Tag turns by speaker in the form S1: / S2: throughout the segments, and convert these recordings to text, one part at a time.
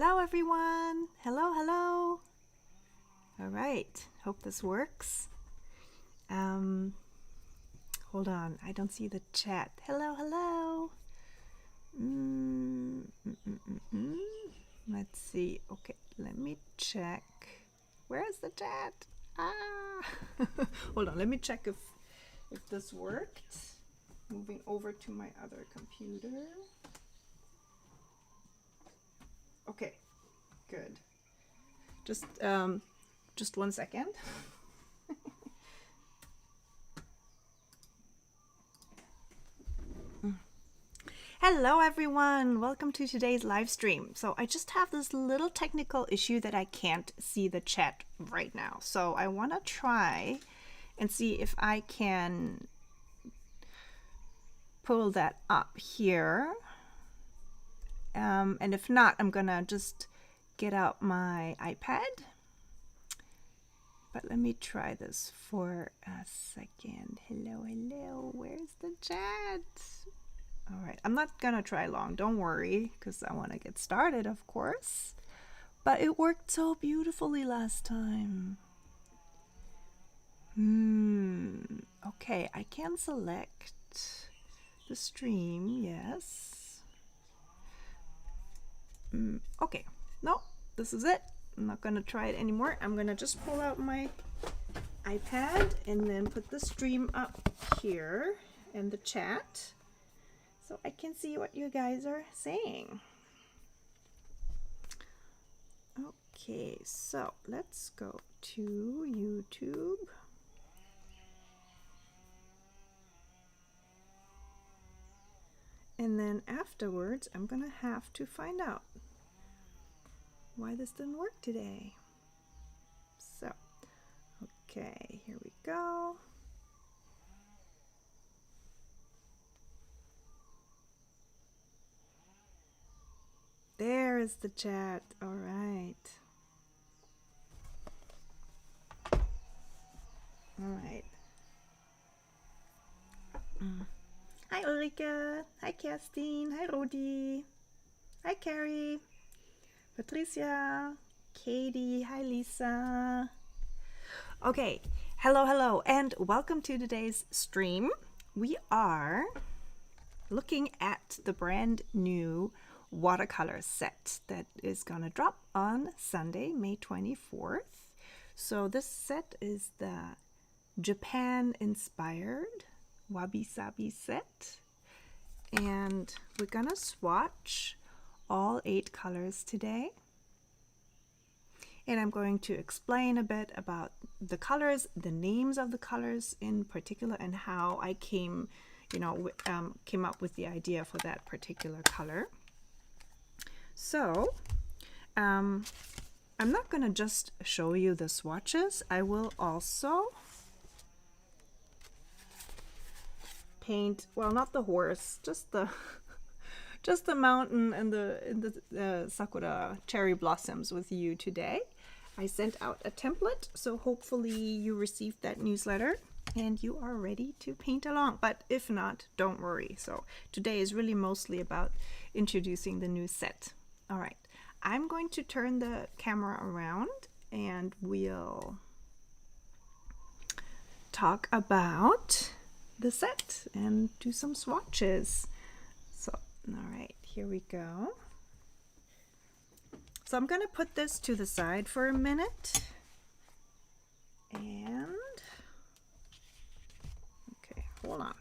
S1: Hello everyone! Hello! Alright, hope this works. Hold on, I don't see the chat. Hello! Let's see. Okay, let me check. Where is the chat? Hold on, let me check if this worked. Moving over to my other computer. Okay, good. Just 1 second. Hello everyone, welcome to today's live stream. So I just have this little technical issue that I can't see the chat right now. So I want to try and see if I can pull that up here. And if not, I'm gonna just get out my iPad. But let me try this for a second. Hello, where's the chat? All right, I'm not gonna try long, don't worry, because I want to get started, of course. But it worked so beautifully last time. Okay, I can select the stream, yes. Okay, no, this is it. I'm not gonna try it anymore. I'm gonna just pull out my iPad and then put the stream up here in the chat so I can see what you guys are saying. Okay, so let's go to YouTube. And then afterwards, I'm gonna have to find out why this didn't work today. So, okay, here we go. There is the chat. All right. All right. Hi Ulrike. Hi Kerstin. Hi Rudi. Hi Carrie. Patricia. Katie. Hi Lisa. Okay. Hello, and welcome to today's stream. We are looking at the brand new watercolor set that is gonna drop on Sunday, May 24th. So this set is the Japan inspired WABISABI set, and we're gonna swatch all 8 colors today, and I'm going to explain a bit about the colors, the names of the colors in particular, and how I came up with the idea for that particular color. So I'm not gonna just show you the swatches. I will also paint, well, not the horse, just the mountain and the sakura cherry blossoms with you today. I sent out a template, so hopefully you received that newsletter and you are ready to paint along. But if not, don't worry. So today is really mostly about introducing the new set. All right, I'm going to turn the camera around and we'll talk about the set and do some swatches. So, all right, here we go. So I'm gonna put this to the side for a minute. And, okay, hold on.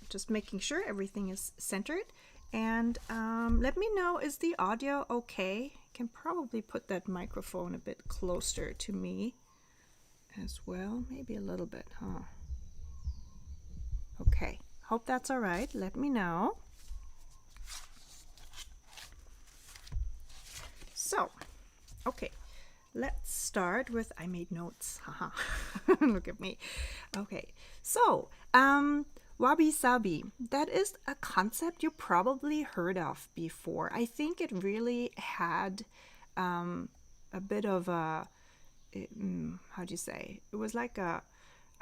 S1: Just making sure everything is centered. And let me know, is the audio okay? I can probably put that microphone a bit closer to me as well, maybe a little bit, huh? Okay, hope that's all right. Let me know. So, okay, let's start with, I made notes, haha. Look at me. Okay, so wabi-sabi, that is a concept you probably heard of before. I think it really had a bit of a, how do you say, it was like a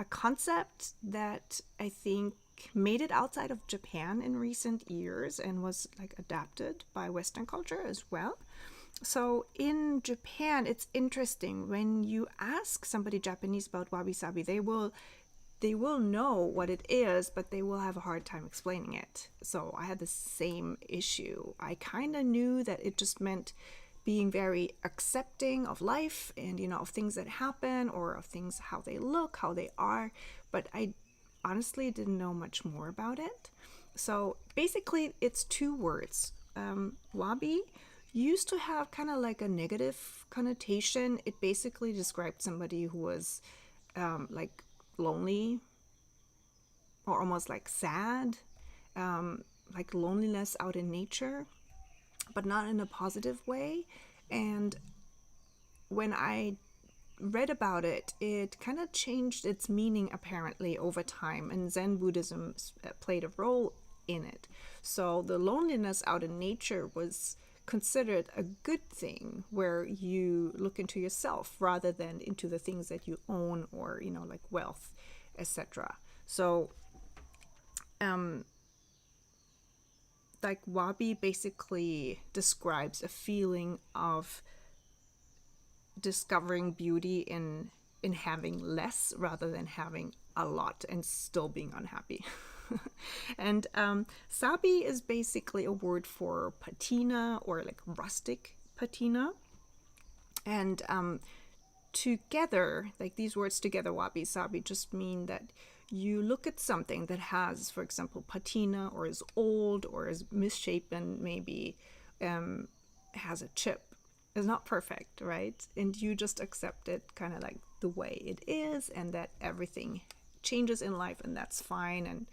S1: concept that I think like made it outside of Japan in recent years and was like adapted by Western culture as well. So in Japan, it's interesting when you ask somebody Japanese about wabi-sabi, they will know what it is, but they will have a hard time explaining it. So I had the same issue. I kind of knew that it just meant being very accepting of life and, you know, of things that happen or of things, how they look, how they are. But I honestly didn't know much more about it. So basically, it's two words. Wabi used to have kind of like a negative connotation. It basically described somebody who was like lonely or almost like sad, like loneliness out in nature, but not in a positive way. And when I read about it, it kind of changed its meaning apparently over time, and Zen Buddhism played a role in it. So the loneliness out in nature was considered a good thing, where you look into yourself rather than into the things that you own or, you know, like wealth, etc. So like wabi basically describes a feeling of discovering beauty in having less rather than having a lot and still being unhappy. And sabi is basically a word for patina or like rustic patina. And together, like these words together, wabi sabi, just mean that you look at something that has, for example, patina or is old or is misshapen, maybe has a chip, is not perfect, right? And you just accept it kind of like the way it is, and that everything changes in life, and that's fine. And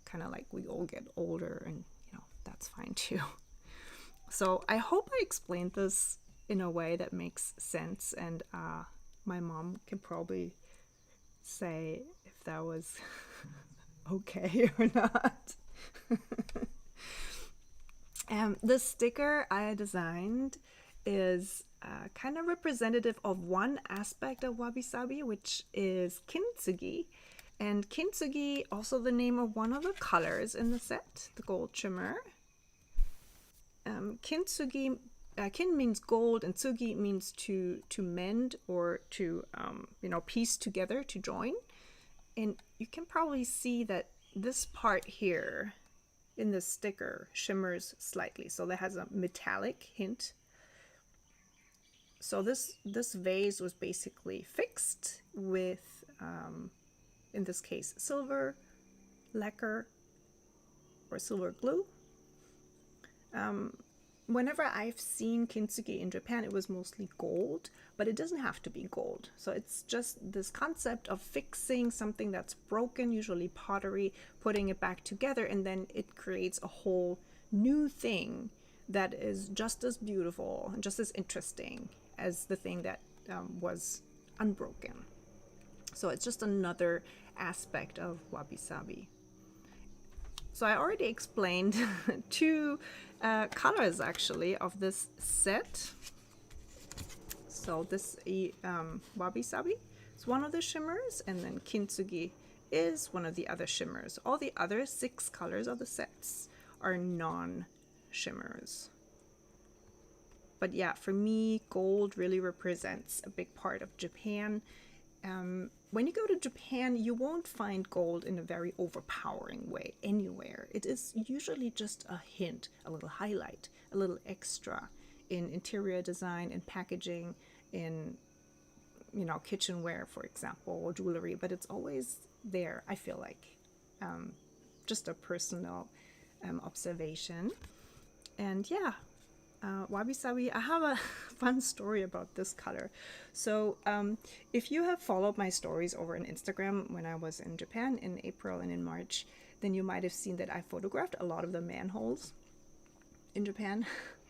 S1: kind of like we all get older, and you know, that's fine too. So I hope I explained this in a way that makes sense, and my mom can probably say if that was okay or not. The sticker I designed is kind of representative of one aspect of wabi-sabi, which is kintsugi. And kintsugi, also the name of one of the colors in the set, the gold shimmer. Kintsugi, kin means gold, and tsugi means to mend or to you know, piece together, to join. And you can probably see that this part here in the sticker shimmers slightly, so that has a metallic hint. So this vase was basically fixed with in this case silver lacquer or silver glue. Whenever I've seen kintsugi in Japan, it was mostly gold, but it doesn't have to be gold. So it's just this concept of fixing something that's broken, usually pottery, putting it back together, and then it creates a whole new thing that is just as beautiful and just as interesting as the thing that was unbroken. So it's just another aspect of wabi-sabi. So I already explained two colors actually of this set. So this wabi-sabi is one of the shimmers, and then kintsugi is one of the other shimmers. All the other 6 colors of the sets are non-shimmers. But yeah, for me, gold really represents a big part of Japan. When you go to Japan, you won't find gold in a very overpowering way anywhere. It is usually just a hint, a little highlight, a little extra in interior design and packaging, in, you know, kitchenware, for example, or jewelry, but it's always there, I feel like. Just a personal observation. And yeah, wabi-sabi, I have a fun story about this color. So if you have followed my stories over on Instagram when I was in Japan in April and in March, then you might have seen that I photographed a lot of the manholes in Japan.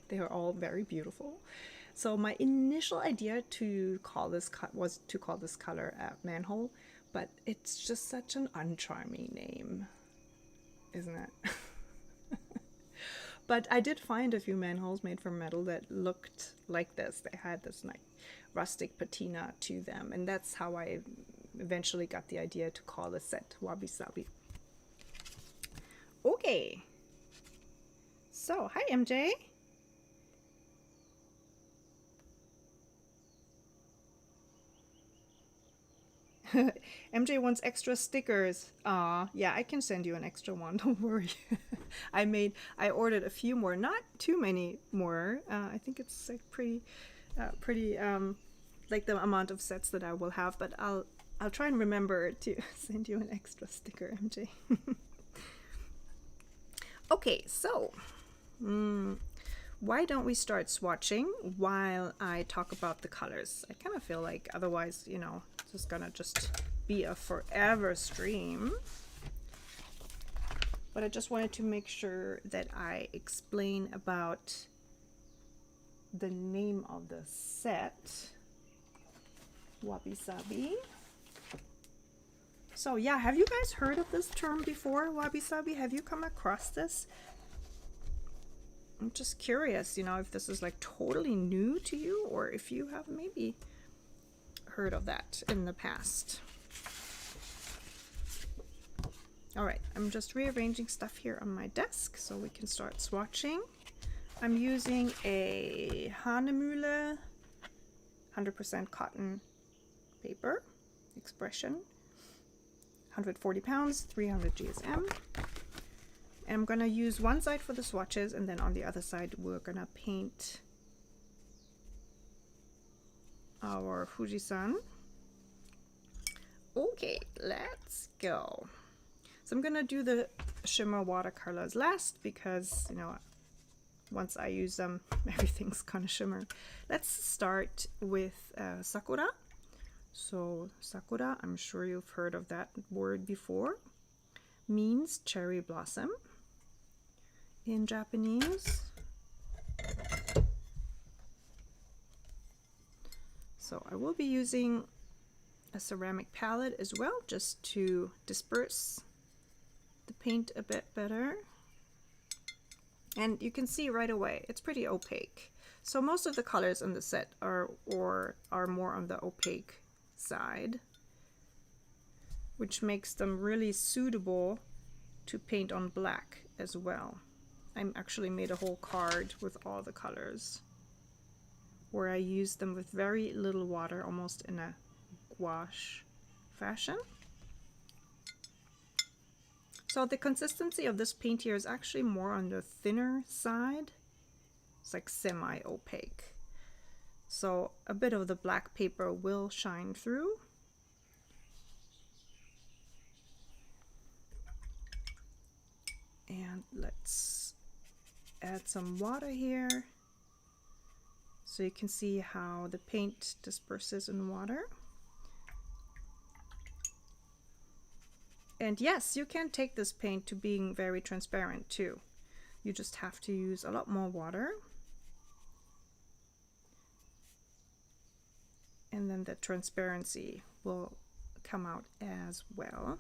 S1: They are all very beautiful. So my initial idea to call this was to call this color manhole, but it's just such an uncharming name, isn't it? But I did find a few manholes made from metal that looked like this. They had this like rustic patina to them, and that's how I eventually got the idea to call the set wabi-sabi. Okay. So, hi MJ. MJ wants extra stickers. Yeah, I can send you an extra one. Don't worry. I ordered a few more, not too many more. I think it's like pretty like the amount of sets that I will have, but I'll try and remember to send you an extra sticker, MJ. Okay, so why don't we start swatching while I talk about the colors? I kind of feel like otherwise, you know, it's just gonna be a forever stream. But I just wanted to make sure that I explain about the name of the set, WABISABI. So yeah, have you guys heard of this term before, WABISABI? Have you come across this? I'm just curious, you know, if this is like totally new to you or if you have maybe heard of that in the past. All right, I'm just rearranging stuff here on my desk so we can start swatching. I'm using a Hanemühle 100% cotton paper, expression, 140 pounds, 300 GSM. And I'm gonna use one side for the swatches, and then on the other side we're gonna paint our Fujisan. Okay, let's go. So I'm gonna do the shimmer watercolors last because, you know, once I use them, everything's gonna shimmer. Let's start with Sakura. So Sakura, I'm sure you've heard of that word before, means cherry blossom in Japanese. So I will be using a ceramic palette as well, just to disperse the paint a bit better. And you can see right away, it's pretty opaque. So most of the colors in the set are more on the opaque side, which makes them really suitable to paint on black as well. I actually made a whole card with all the colors where I used them with very little water, almost in a gouache fashion. So the consistency of this paint here is actually more on the thinner side. It's like semi-opaque. So a bit of the black paper will shine through. And let's add some water here so you can see how the paint disperses in water. And yes, you can take this paint to being very transparent too. You just have to use a lot more water. And then the transparency will come out as well.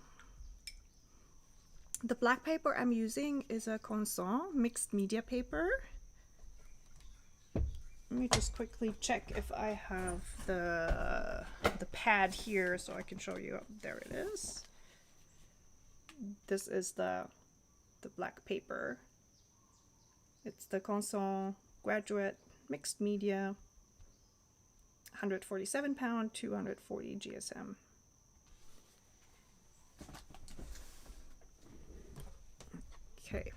S1: The black paper I'm using is a Conson mixed media paper. Let me just quickly check if I have the pad here so I can show you. There it is. This is the black paper. It's the Conson Graduate Mixed Media, 147 pound, 240 GSM. Okay.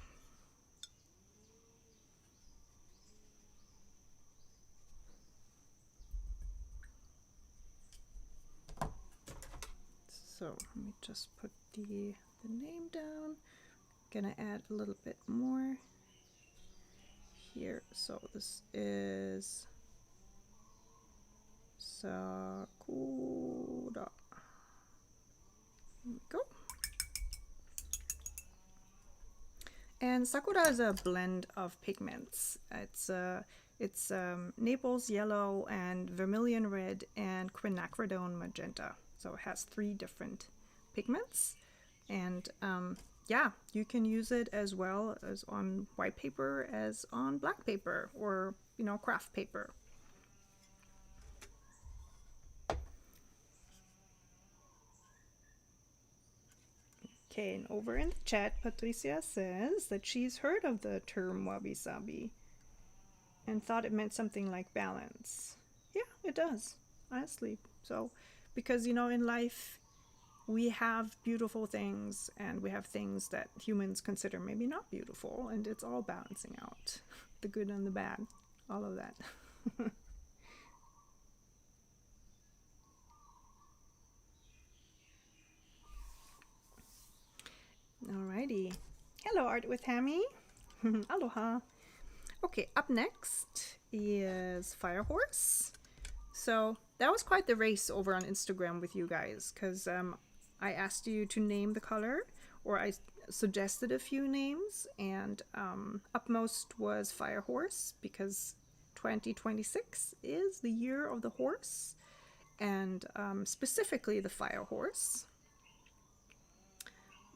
S1: So let me just put the name down. Gonna add a little bit more here. So this is Sakura. There we go. And Sakura is a blend of pigments. It's Naples yellow and vermilion red and quinacridone magenta. So it has 3 different pigments, and yeah, you can use it as well as on white paper as on black paper, or, you know, craft paper. Okay, and over in the chat, Patricia says that she's heard of the term wabi-sabi and thought it meant something like balance. Yeah, it does, honestly. So, because, you know, in life, we have beautiful things and we have things that humans consider maybe not beautiful, and it's all balancing out the good and the bad, all of that. Alrighty. Hello, Art with Hammy. Aloha. Okay, up next is Firehorse. So that was quite the race over on Instagram with you guys, because I asked you to name the color, or I suggested a few names, and upmost was Firehorse, because 2026 is the year of the horse, and specifically the Firehorse.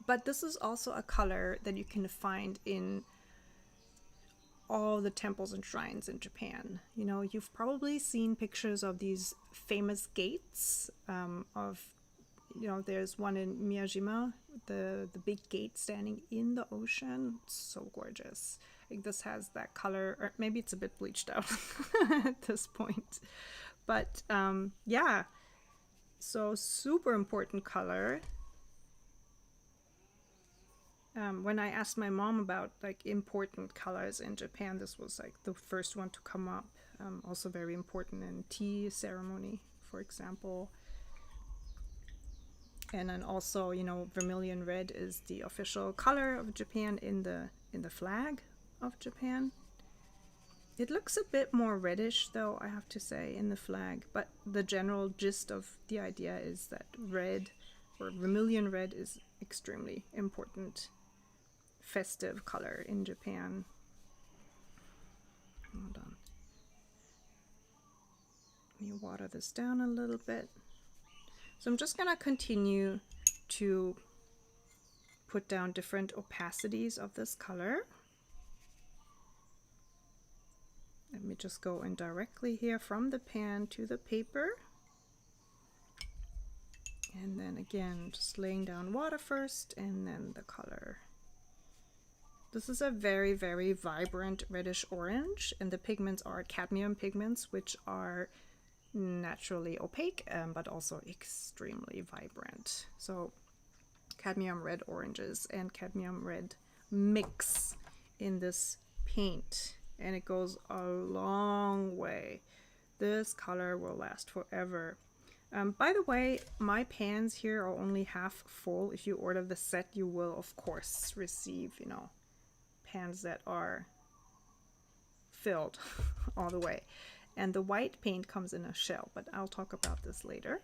S1: But this is also a color that you can find in all the temples and shrines in Japan. You know, you've probably seen pictures of these famous gates you know, there's one in Miyajima, the big gate standing in the ocean. It's so gorgeous. I think this has that color, or maybe it's a bit bleached out at this point. But yeah, so super important color. When I asked my mom about like important colors in Japan, this was like the first one to come up. Also very important in tea ceremony, for example. And then also, you know, vermilion red is the official color of Japan in the flag of Japan. It looks a bit more reddish, though, I have to say, in the flag. But the general gist of the idea is that red, or vermilion red, is extremely important festive color in Japan. Hold on. Let me water this down a little bit. So I'm just gonna continue to put down different opacities of this color. Let me just go in directly here from the pan to the paper. And then again, just laying down water first and then the color. This is a very, very vibrant reddish orange, and the pigments are cadmium pigments, which are naturally opaque, but also extremely vibrant. So cadmium red oranges and cadmium red mix in this paint, and it goes a long way. This color will last forever. By the way, my pans here are only half full. If you order the set, you will of course receive, you know, pans that are filled all the way. And the white paint comes in a shell, but I'll talk about this later.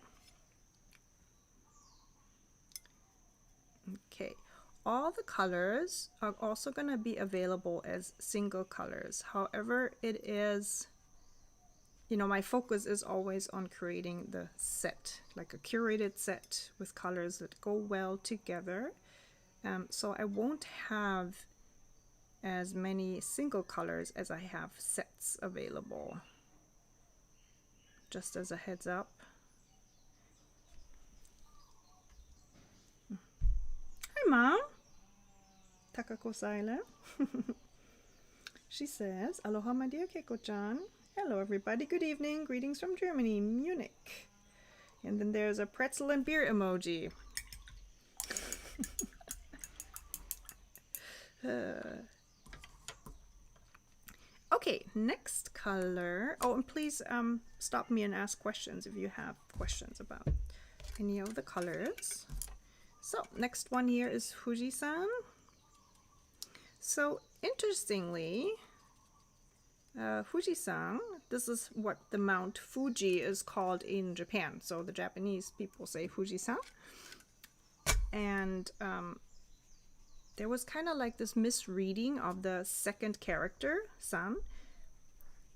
S1: Okay, all the colors are also going to be available as single colors. However, it is, you know, my focus is always on creating the set, like a curated set with colors that go well together. So I won't have as many single colors as I have sets available. Just as a heads up. Hi, Mom. Takako Saila. She says, Aloha, my dear Keiko-chan. Hello, everybody. Good evening. Greetings from Germany, Munich. And then there's a pretzel and beer emoji. Okay, next color. Oh, and please stop me and ask questions if you have questions about any of the colors. So next one here is Fuji-san. So interestingly, Fuji-san, this is what the Mount Fuji is called in Japan. So the Japanese people say Fuji-san. And there was kind of like this misreading of the second character, san,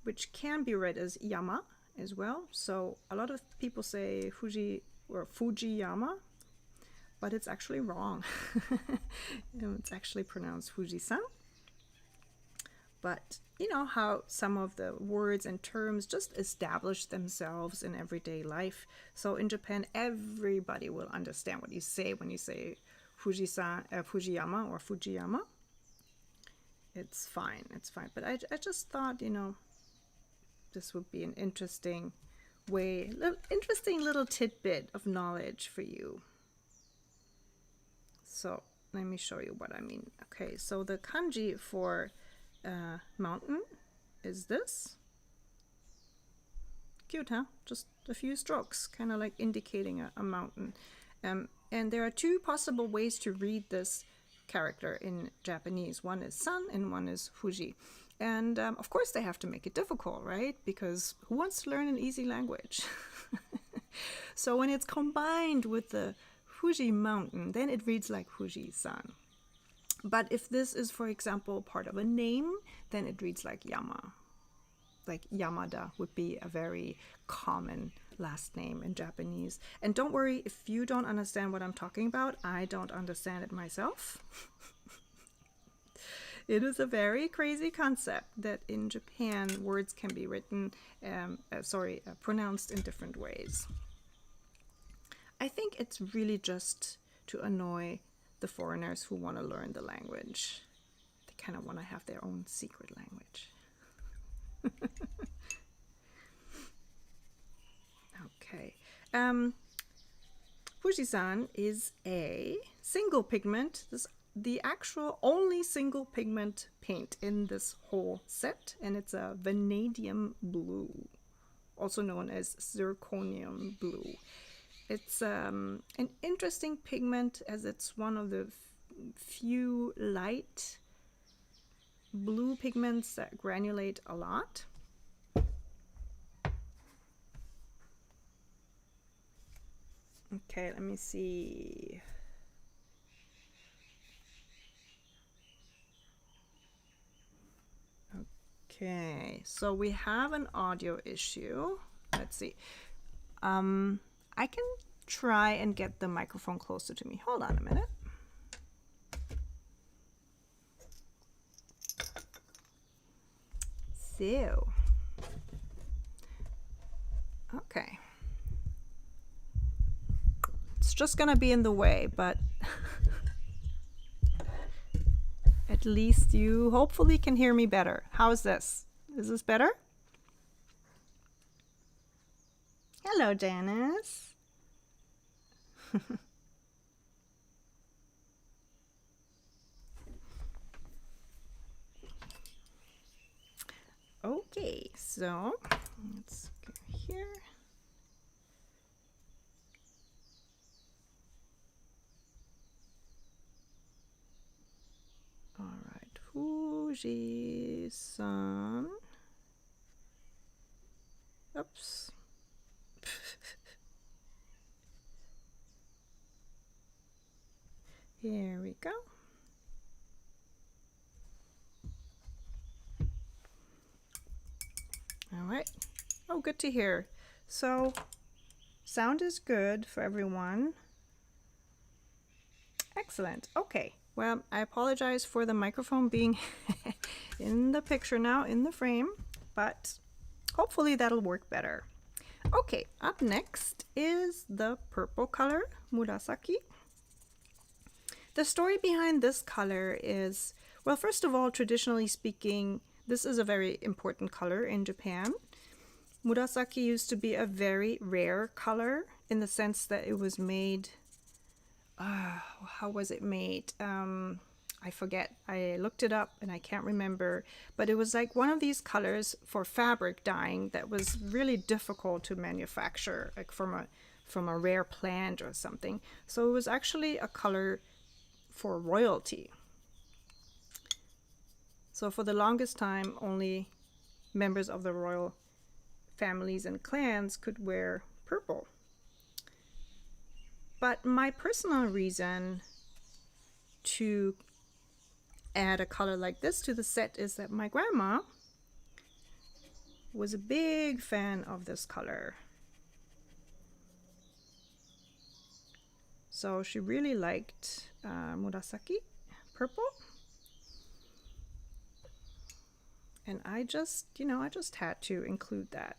S1: which can be read as Yama as well. So a lot of people say Fuji or Fujiyama, but it's actually wrong. It's actually pronounced Fuji-san. But you know how some of the words and terms just establish themselves in everyday life. So in Japan, everybody will understand what you say when you say Fujiyama or Fujiyama, it's fine. It's fine. But I just thought, you know, this would be an interesting way, interesting little tidbit of knowledge for you. So let me show you what I mean. Okay, so the kanji for mountain is this. Cute, huh? Just a few strokes, kind of like indicating a mountain. And there are two possible ways to read this character in Japanese. One is sun and one is Fuji. And of course they have to make it difficult, right? Because who wants to learn an easy language? So when it's combined with the Fuji mountain, then it reads like Fuji-san. But if this is, for example, part of a name, then it reads like Yama. Like Yamada would be a very common last name in Japanese. And don't worry, if you don't understand what I'm talking about, I don't understand it myself. It is a very crazy concept that in Japan, words can be written, pronounced in different ways. I think it's really just to annoy the foreigners who want to learn the language. They kind of want to have their own secret language. Okay. Fujisan is a single pigment. This the actual only single pigment paint in this whole set, and it's a vanadium blue, also known as zirconium blue. It's an interesting pigment as it's one of the few light blue pigments that granulate a lot. Okay, let me see. Okay, so we have an audio issue. Let's see. I can try and get the microphone closer to me. Hold on a minute. So, okay. It's just gonna be in the way, but at least you hopefully can hear me better. How's this? Is this better? Hello, Janice. Okay, so let's go here. All right, Fuji-san. Oops. Here we go. All right. Oh, good to hear. So, sound is good for everyone. Excellent. Okay. Well, I apologize for the microphone being in the picture now, in the frame, but hopefully that'll work better. Okay, up next is the purple color, Murasaki. The story behind this color is, well, first of all, traditionally speaking, this is a very important color in Japan. Murasaki used to be a very rare color in the sense that it was made, how was it made? I forget. I looked it up and I can't remember, but it was like one of these colors for fabric dyeing that was really difficult to manufacture, like from a rare plant or something. So it was actually a color for royalty. So for the longest time, only members of the royal families and clans could wear purple. But my personal reason to add a color like this to the set is that my grandma was a big fan of this color. So she really liked Murasaki, purple. And I just had to include that.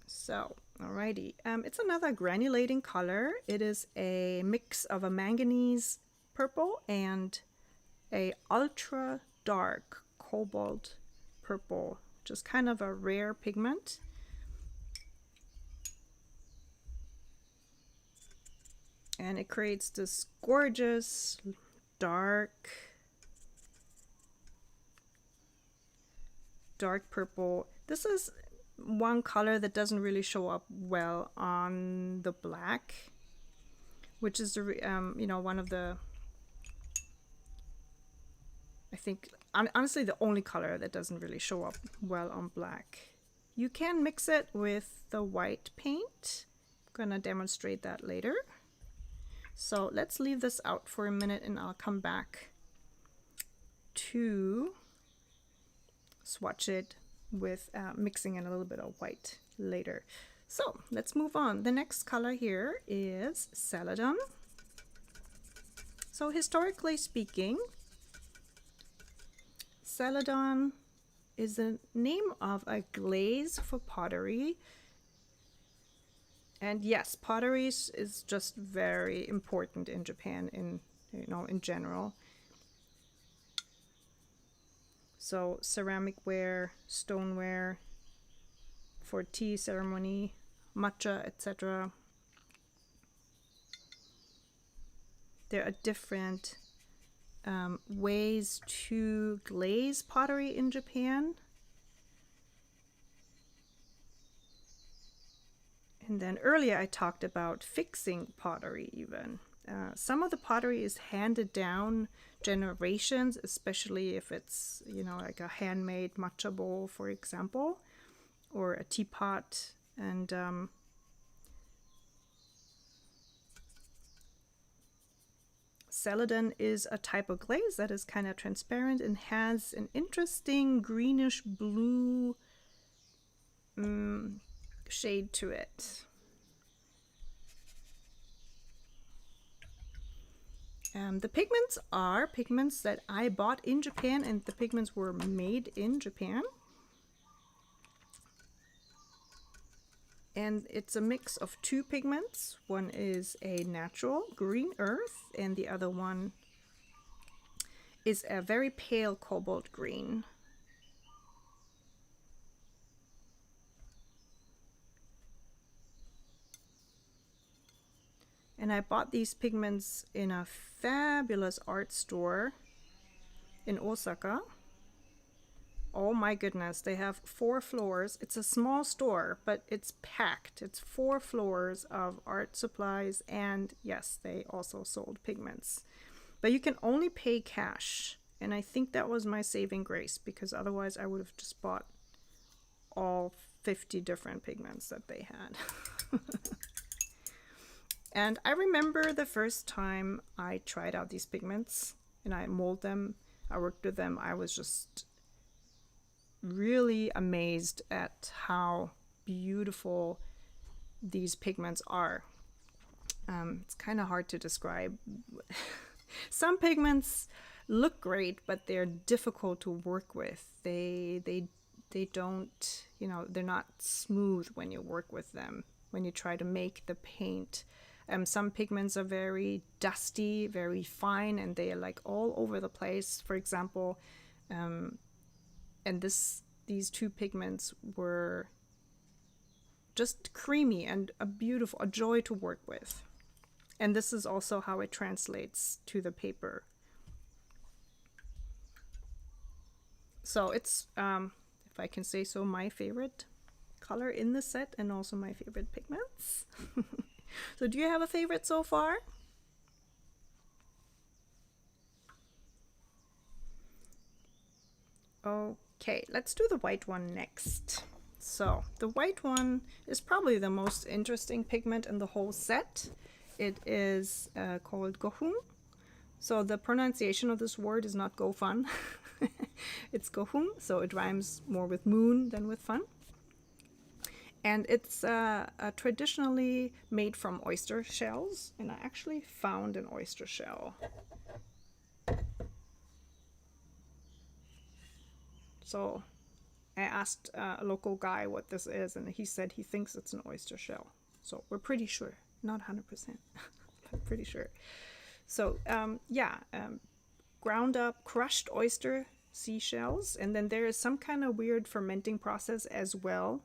S1: So Alrighty, it's another granulating color. It is a mix of a manganese purple and a ultra dark cobalt purple, just kind of a rare pigment. And it creates this gorgeous dark purple. This is one color that doesn't really show up well on the black, which is the you know, one of the, I think honestly the only color that doesn't really show up well on black. You can mix it with the white paint. I'm gonna demonstrate that later. So let's leave this out for a minute and I'll come back to swatch it with mixing in a little bit of white later. So let's move on. The next color here is Celadon. So historically speaking, Celadon is the name of a glaze for pottery. And yes, pottery is just very important in Japan in, you know, in general. So ceramic ware, stoneware for tea ceremony, matcha, etc. There are different ways to glaze pottery in Japan. And then earlier I talked about fixing pottery even. Some of the pottery is handed down generations, especially if it's, you know, like a handmade matcha bowl, for example, or a teapot. And Celadon is a type of glaze that is kind of transparent and has an interesting greenish blue shade to it. The pigments are pigments that I bought in Japan, and the pigments were made in Japan. And it's a mix of two pigments. One is a natural green earth, and the other one is a very pale cobalt green. And I bought these pigments in a fabulous art store in Osaka. Oh my goodness, they have 4 floors. It's a small store, but it's packed. It's 4 floors of art supplies, and yes, they also sold pigments. But you can only pay cash, and I think that was my saving grace, because otherwise I would have just bought all 50 different pigments that they had. And I remember the first time I tried out these pigments and I molded them, I worked with them, I was just really amazed at how beautiful these pigments are. It's kind of hard to describe. Some pigments look great, but they're difficult to work with. They don't, you know, they're not smooth when you work with them, when you try to make the paint. Some pigments are very dusty, very fine, and they are like all over the place. For example, and these 2 pigments were just creamy and a joy to work with. And this is also how it translates to the paper. So it's, if I can say so, my favorite color in the set, and also my favorite pigments. So do you have a favorite so far? Okay, let's do the white one next. So the white one is probably the most interesting pigment in the whole set. It is called gohun. So the pronunciation of this word is not go fun. It's gohun, so it rhymes more with moon than with fun. And it's traditionally made from oyster shells, and I actually found an oyster shell. So I asked a local guy what this is, and he said he thinks it's an oyster shell. So we're pretty sure, not 100%, but pretty sure. So ground up crushed oyster seashells, and then there is some kind of weird fermenting process as well.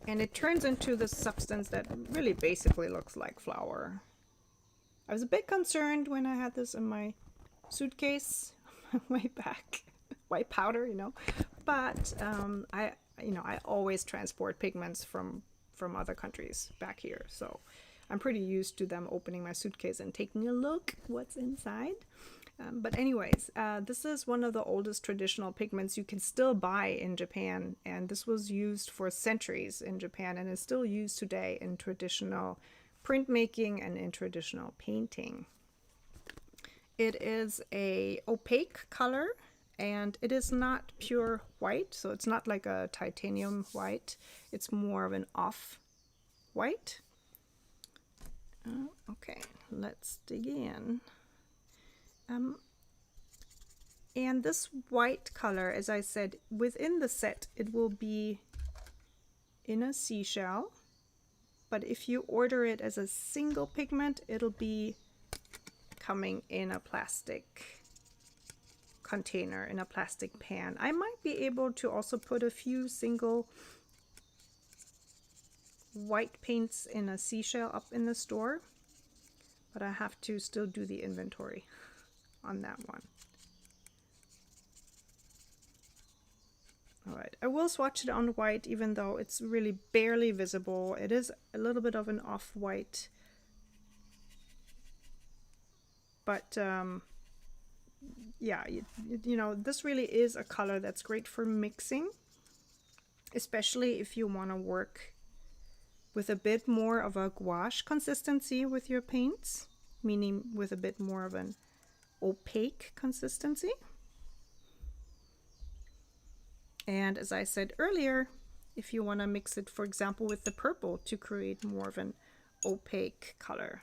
S1: And it turns into this substance that really basically looks like flour. I was a bit concerned when I had this in my suitcase way back, white powder, but I always transport pigments from other countries back here, so I'm pretty used to them opening my suitcase and taking a look what's inside. But anyways, this is one of the oldest traditional pigments you can still buy in Japan, and this was used for centuries in Japan and is still used today in traditional printmaking and in traditional painting. It is a opaque color, and it is not pure white, so it's not like a titanium white. It's more of an off white. Okay, let's dig in. And this white color, as I said, within the set, it will be in a seashell. But if you order it as a single pigment, it'll be coming in a plastic container, in a plastic pan. I might be able to also put a few single white paints in a seashell up in the store, but I have to still do the inventory on that one. All right, I will swatch it on white, even though it's really barely visible. It is a little bit of an off-white, but yeah, this really is a color that's great for mixing, especially if you want to work with a bit more of a gouache consistency with your paints, meaning with a bit more of an opaque consistency. And as I said earlier, if you want to mix it, for example, with the purple to create more of an opaque color.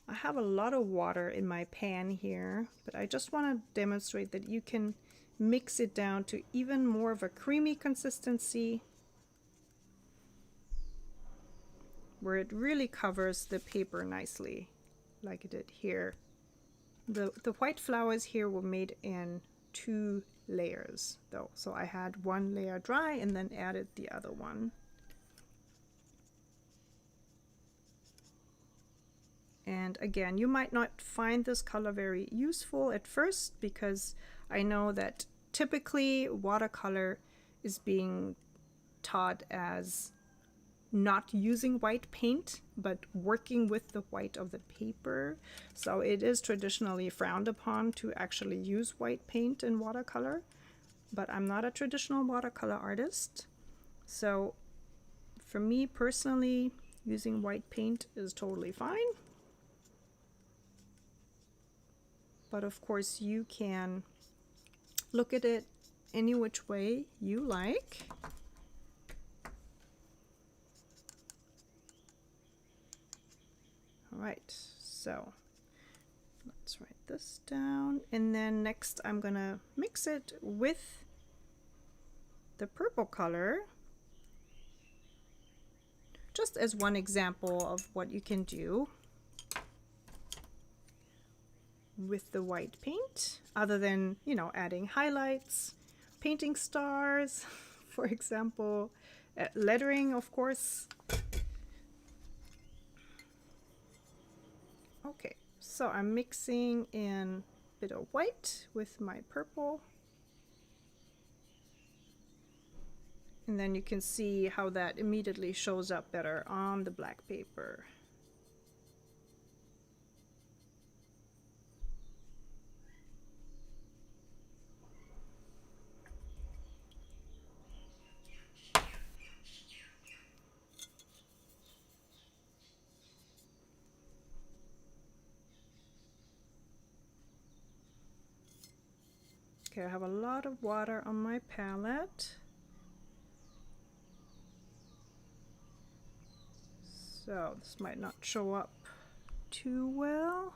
S1: I have a lot of water in my pan here, but I just want to demonstrate that you can mix it down to even more of a creamy consistency, where it really covers the paper nicely, like it did here. The white flowers here were made in 2 layers though, so I had 1 layer dry and then added the other one. And again, you might not find this color very useful at first, because I know that typically watercolor is being taught as not using white paint, but working with the white of the paper. So it is traditionally frowned upon to actually use white paint in watercolor, but I'm not a traditional watercolor artist. So for me personally, using white paint is totally fine. But of course you can look at it any which way you like. All right, so let's write this down, and then next I'm gonna mix it with the purple color, just as one example of what you can do with the white paint, other than, adding highlights, painting stars, for example, lettering, of course. Okay, so I'm mixing in a bit of white with my purple. And then you can see how that immediately shows up better on the black paper. Okay, I have a lot of water on my palette. So this might not show up too well.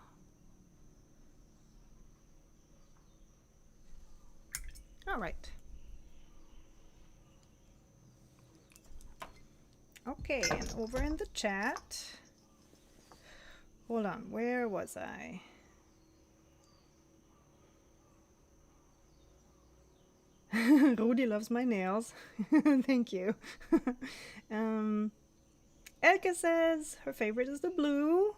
S1: All right. Okay, and over in the chat, hold on, where was I? Rudy loves my nails. Thank you. Elke says her favorite is the blue.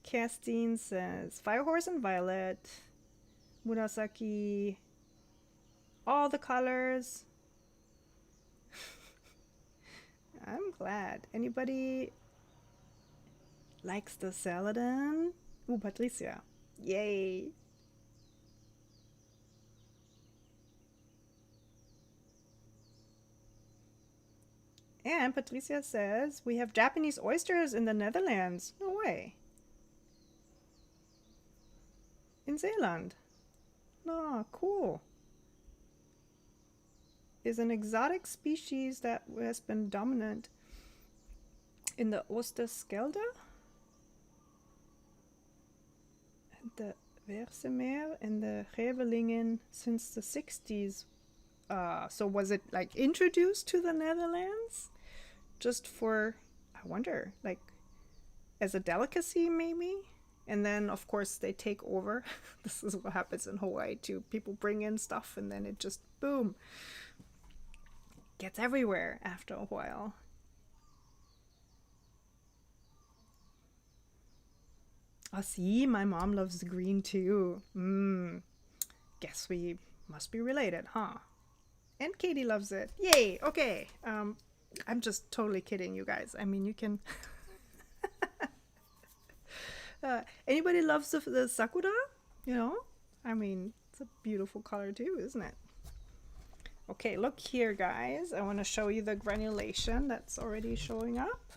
S1: Castine says Fire Horse and Violet. Murasaki, all the colors. I'm glad. Anybody likes the Saladin? Ooh, Patricia. Yay. And Patricia says, we have Japanese oysters in the Netherlands. No way. In Zeeland. No, cool. Is an exotic species that has been dominant in the Oosterschelde, the Weersemeer, and the Gevelingen since the 60s. So was it like introduced to the Netherlands just for, I wonder, like as a delicacy maybe? And then of course they take over. This is what happens in Hawaii too. People bring in stuff and then it just boom, gets everywhere after a while. Oh, see, my mom loves the green too. Guess we must be related, huh? And Katie loves it. Yay! Okay. I'm just totally kidding, you guys. I mean, you can. Anybody loves the sakura? You know? I mean, it's a beautiful color too, isn't it? Okay, look here, guys. I want to show you the granulation that's already showing up.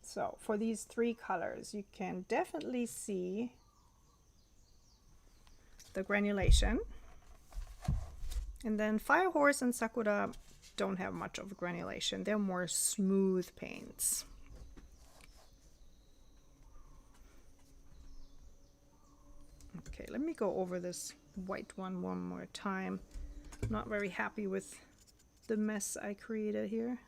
S1: So for these three colors, you can definitely see the granulation. And then Fire Horse and Sakura don't have much of granulation. They're more smooth paints. Okay, let me go over this white one more time. I'm not very happy with the mess I created here,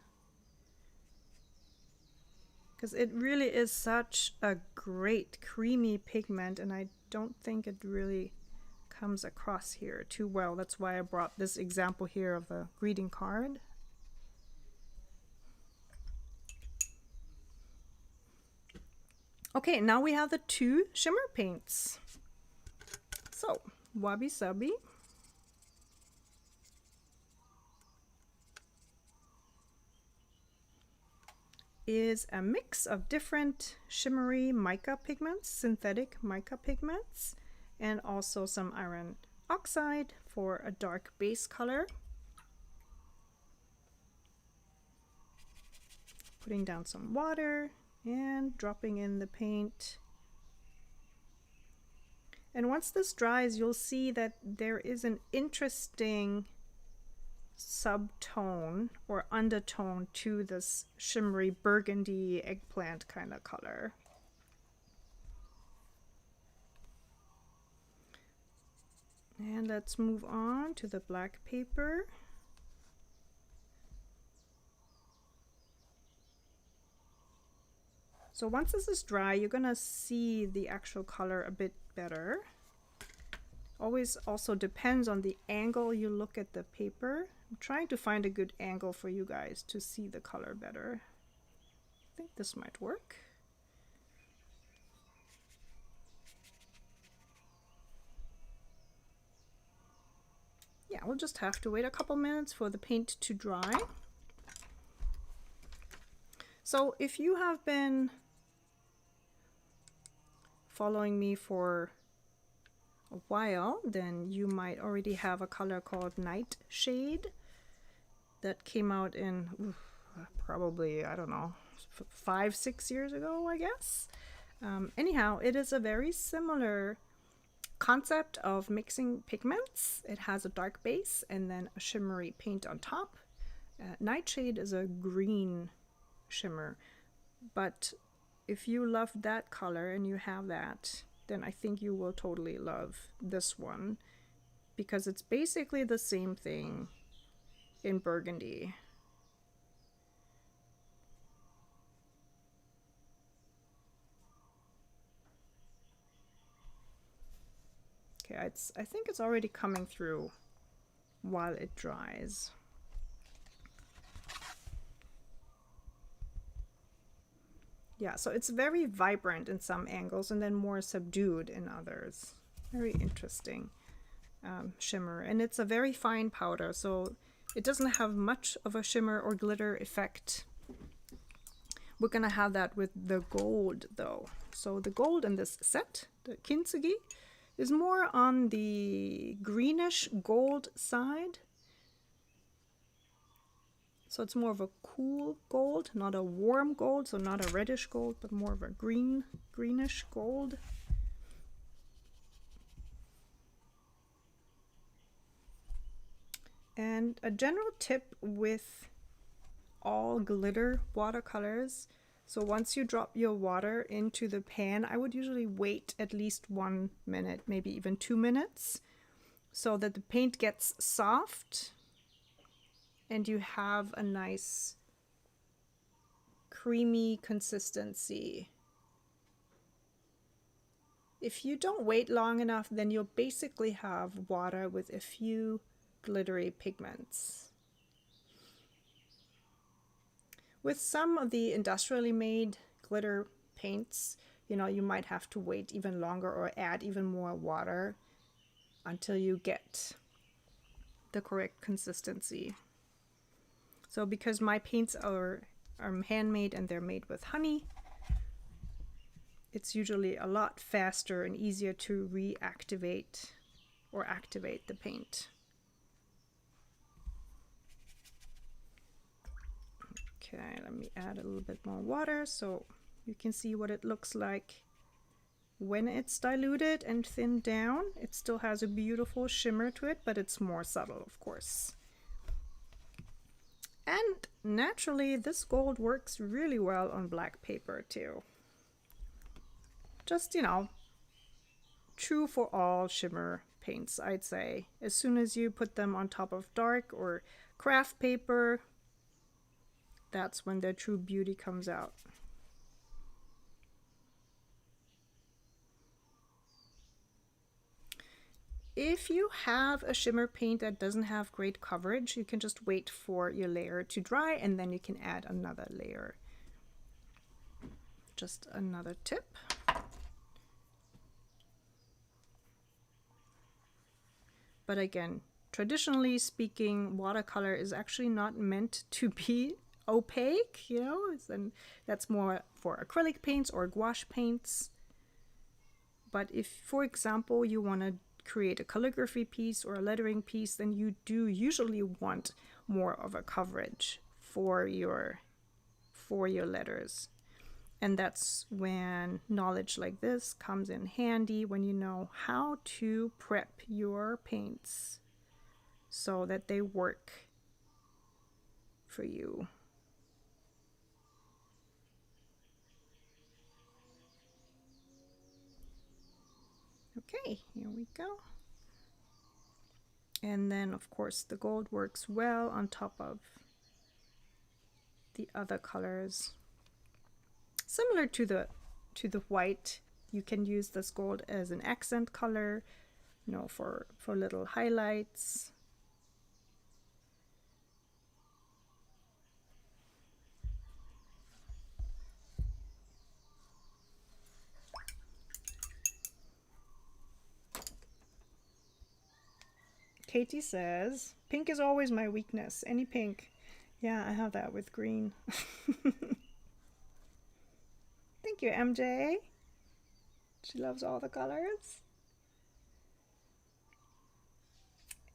S1: because it really is such a great creamy pigment, and I don't think it really comes across here too well. That's why I brought this example here of a greeting card. Okay, now we have the two shimmer paints. So, Wabi Sabi. Is a mix of different shimmery mica pigments, synthetic mica pigments, and also some iron oxide for a dark base color. Putting down some water and dropping in the paint. And once this dries, you'll see that there is an interesting subtone or undertone to this shimmery burgundy eggplant kind of color. And let's move on to the black paper. So once this is dry, you're gonna see the actual color a bit better. Always also depends on the angle you look at the paper. I'm trying to find a good angle for you guys to see the color better. I think this might work. Yeah, we'll just have to wait a couple minutes for the paint to dry. So if you have been following me for a while, then you might already have a color called Nightshade that came out in probably, I don't know, 5-6 years ago, I guess. Anyhow, it is a very similar concept of mixing pigments. It has a dark base and then a shimmery paint on top. Nightshade is a green shimmer, but if you love that color and you have that, then I think you will totally love this one. because it's basically the same thing in burgundy. Okay, I think it's already coming through while it dries. Yeah, so it's very vibrant in some angles and then more subdued in others. Very interesting shimmer. And it's a very fine powder, so it doesn't have much of a shimmer or glitter effect. We're gonna have that with the gold though. So the gold in this set, the kintsugi, is more on the greenish gold side. So it's more of a cool gold, not a warm gold, so not a reddish gold, but more of a greenish gold. And a general tip with all glitter watercolors, so once you drop your water into the pan, I would usually wait at least 1 minute, maybe even 2 minutes, so that the paint gets soft and you have a nice creamy consistency. If you don't wait long enough, then you'll basically have water with a few glittery pigments. With some of the industrially made glitter paints, you know, you might have to wait even longer or add even more water until you get the correct consistency. So because my paints are handmade and they're made with honey, it's usually a lot faster and easier to reactivate or activate the paint. Okay, let me add a little bit more water so you can see what it looks like when it's diluted and thinned down. It still has a beautiful shimmer to it, but it's more subtle, of course. And naturally, this gold works really well on black paper too. Just, you know, true for all shimmer paints, I'd say. As soon as you put them on top of dark or craft paper, that's when their true beauty comes out. If you have a shimmer paint that doesn't have great coverage, you can just wait for your layer to dry and then you can add another layer. Just another tip. But again, traditionally speaking, watercolor is actually not meant to be opaque, you know, and that's more for acrylic paints or gouache paints. But if, for example, you want to create a calligraphy piece or a lettering piece, then you do usually want more of a coverage for your letters. And that's when knowledge like this comes in handy, when you know how to prep your paints so that they work for you. Okay, here we go. And then of course the gold works well on top of the other colors. Similar to the white, you can use this gold as an accent color, you know, for little highlights. Katie says, pink is always my weakness. Any pink. Yeah, I have that with green. Thank you, MJ. She loves all the colors.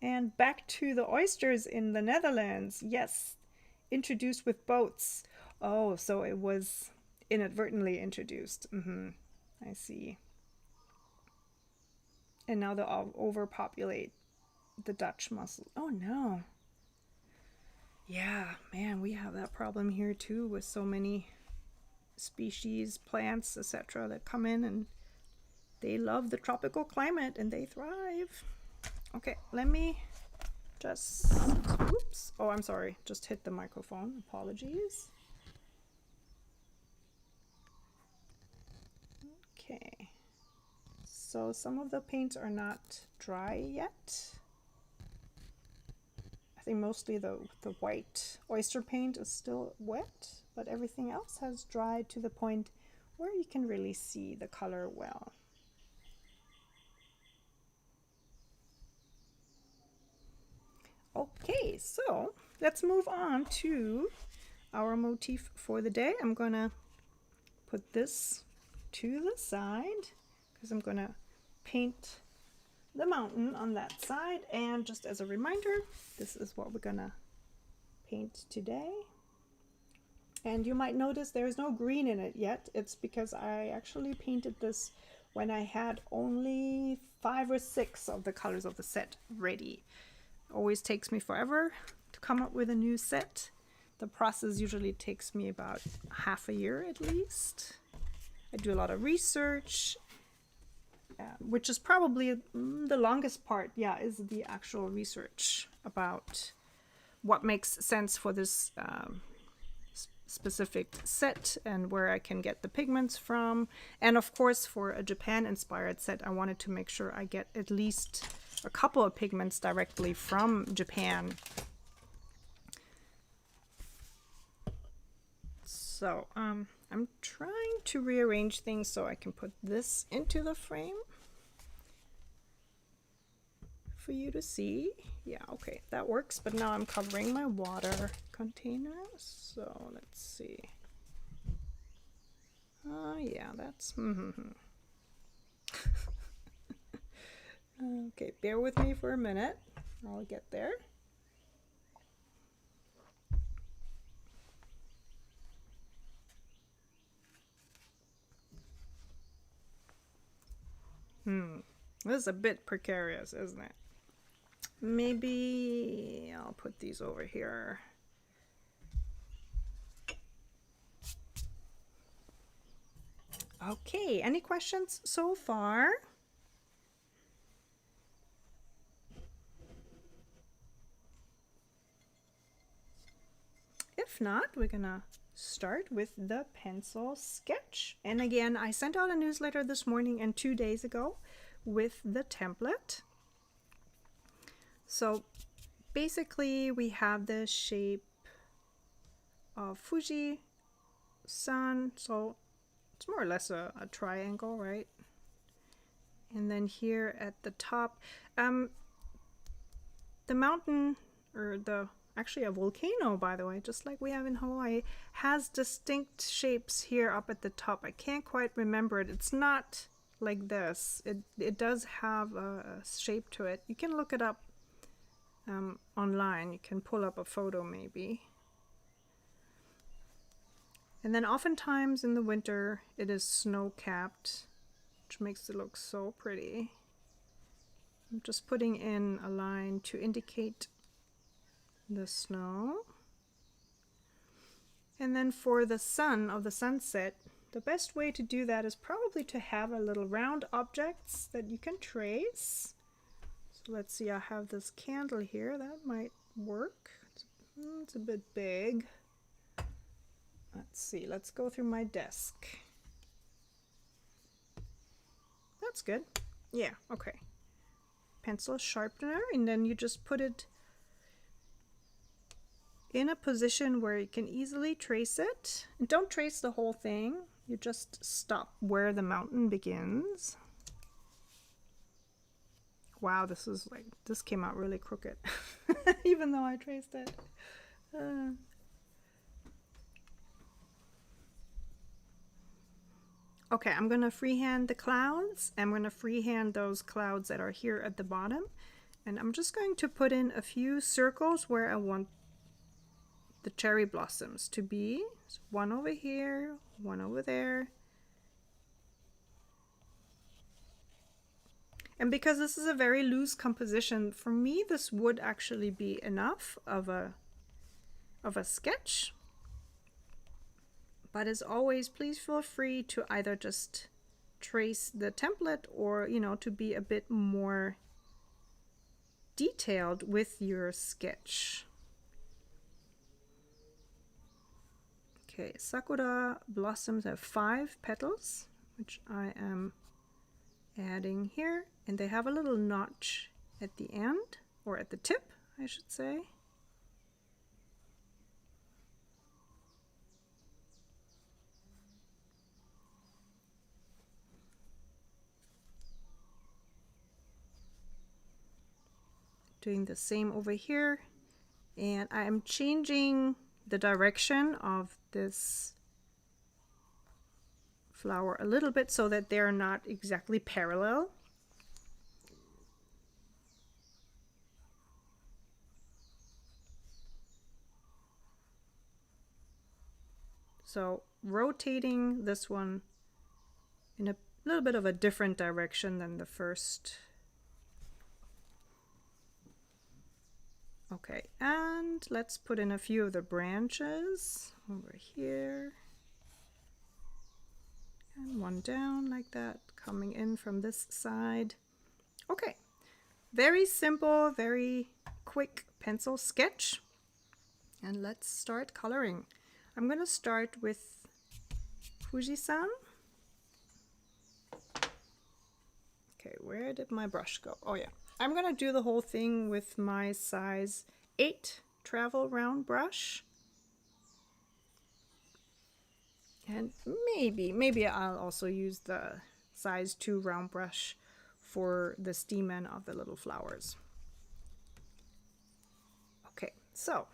S1: And back to the oysters in the Netherlands. Yes, introduced with boats. Oh, so it was inadvertently introduced. I see. And now they'll overpopulate the Dutch mussel. Oh no. Yeah, man, we have that problem here too with so many species, plants, etc. that come in and they love the tropical climate and they thrive. Okay, let me just, oops, oh, I'm sorry, just hit the microphone, apologies. Okay, so some of the paints are not dry yet. I think mostly the white oyster paint is still wet, but everything else has dried to the point where you can really see the color well. Okay, so let's move on to our motif for the day. I'm gonna put this to the side because I'm gonna paint the mountain on that side. And just as a reminder, this is what we're gonna paint today. And you might notice there's no green in it yet. It's because I actually painted this when I had only 5 or 6 of the colors of the set ready. Always takes me forever to come up with a new set. The process usually takes me about half a year at least. I do a lot of research, which is probably the longest part, yeah, is the actual research about what makes sense for this specific set and where I can get the pigments from. And of course, for a Japan inspired set, I wanted to make sure I get at least a couple of pigments directly from Japan. So I'm trying to rearrange things so I can put this into the frame for you to see. Yeah, okay, that works. But now I'm covering my water container. So let's see. Yeah, that's okay, bear with me for a minute. I'll get there. This is a bit precarious, isn't it? Maybe I'll put these over here. Okay, any questions so far? If not, we're gonna start with the pencil sketch. And again, I sent out a newsletter this morning and 2 days ago with the template. So basically we have the shape of Fuji sun, so it's more or less a triangle, right? And then here at the top, the mountain, or actually a volcano, by the way, just like we have in Hawaii, has distinct shapes here up at the top. I can't quite remember it. It's not like this. It does have a shape to it. You can look it up online. You can pull up a photo maybe. And then oftentimes in the winter it is snow-capped, which makes it look so pretty. I'm just putting in a line to indicate the snow. And then for the sun of the sunset, the best way to do that is probably to have a little round objects that you can trace. So let's see, I have this candle here. That might work. It's a bit big. Let's see, let's go through my desk. That's good. Yeah, okay. Pencil sharpener, and then you just put it in a position where you can easily trace it. And don't trace the whole thing. You just stop where the mountain begins. Wow, this came out really crooked, even though I traced it. Okay, I'm gonna freehand the clouds. I'm gonna freehand those clouds that are here at the bottom. And I'm just going to put in a few circles where I want the cherry blossoms to be. So one over here, one over there. And because this is a very loose composition, for me this would actually be enough of a sketch. But as always, please feel free to either just trace the template or, you know, to be a bit more detailed with your sketch. Okay, sakura blossoms have 5 petals, which I am adding here, and they have a little notch at the end, or at the tip, I should say. Doing the same over here, and I am changing the direction of this flower a little bit so that they're not exactly parallel. So rotating this one in a little bit of a different direction than the first. Okay, and let's put in a few of the branches over here. And one down like that, coming in from this side. Okay, very simple, very quick pencil sketch. And let's start coloring. I'm going to start with Fuji-san. Okay, where did my brush go? Oh yeah. I'm going to do the whole thing with my size 8 travel round brush. And maybe I'll also use the size 2 round brush for the stem of the little flowers. Okay, so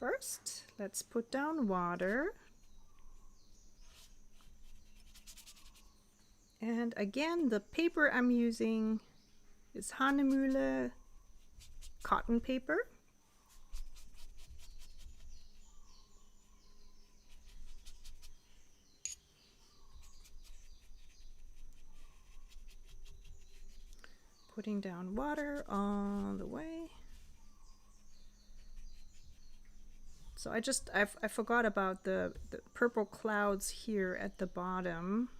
S1: first let's put down water. And again, the paper I'm using is Hanemühle cotton paper. Putting down water all the way. So I forgot about the purple clouds here at the bottom.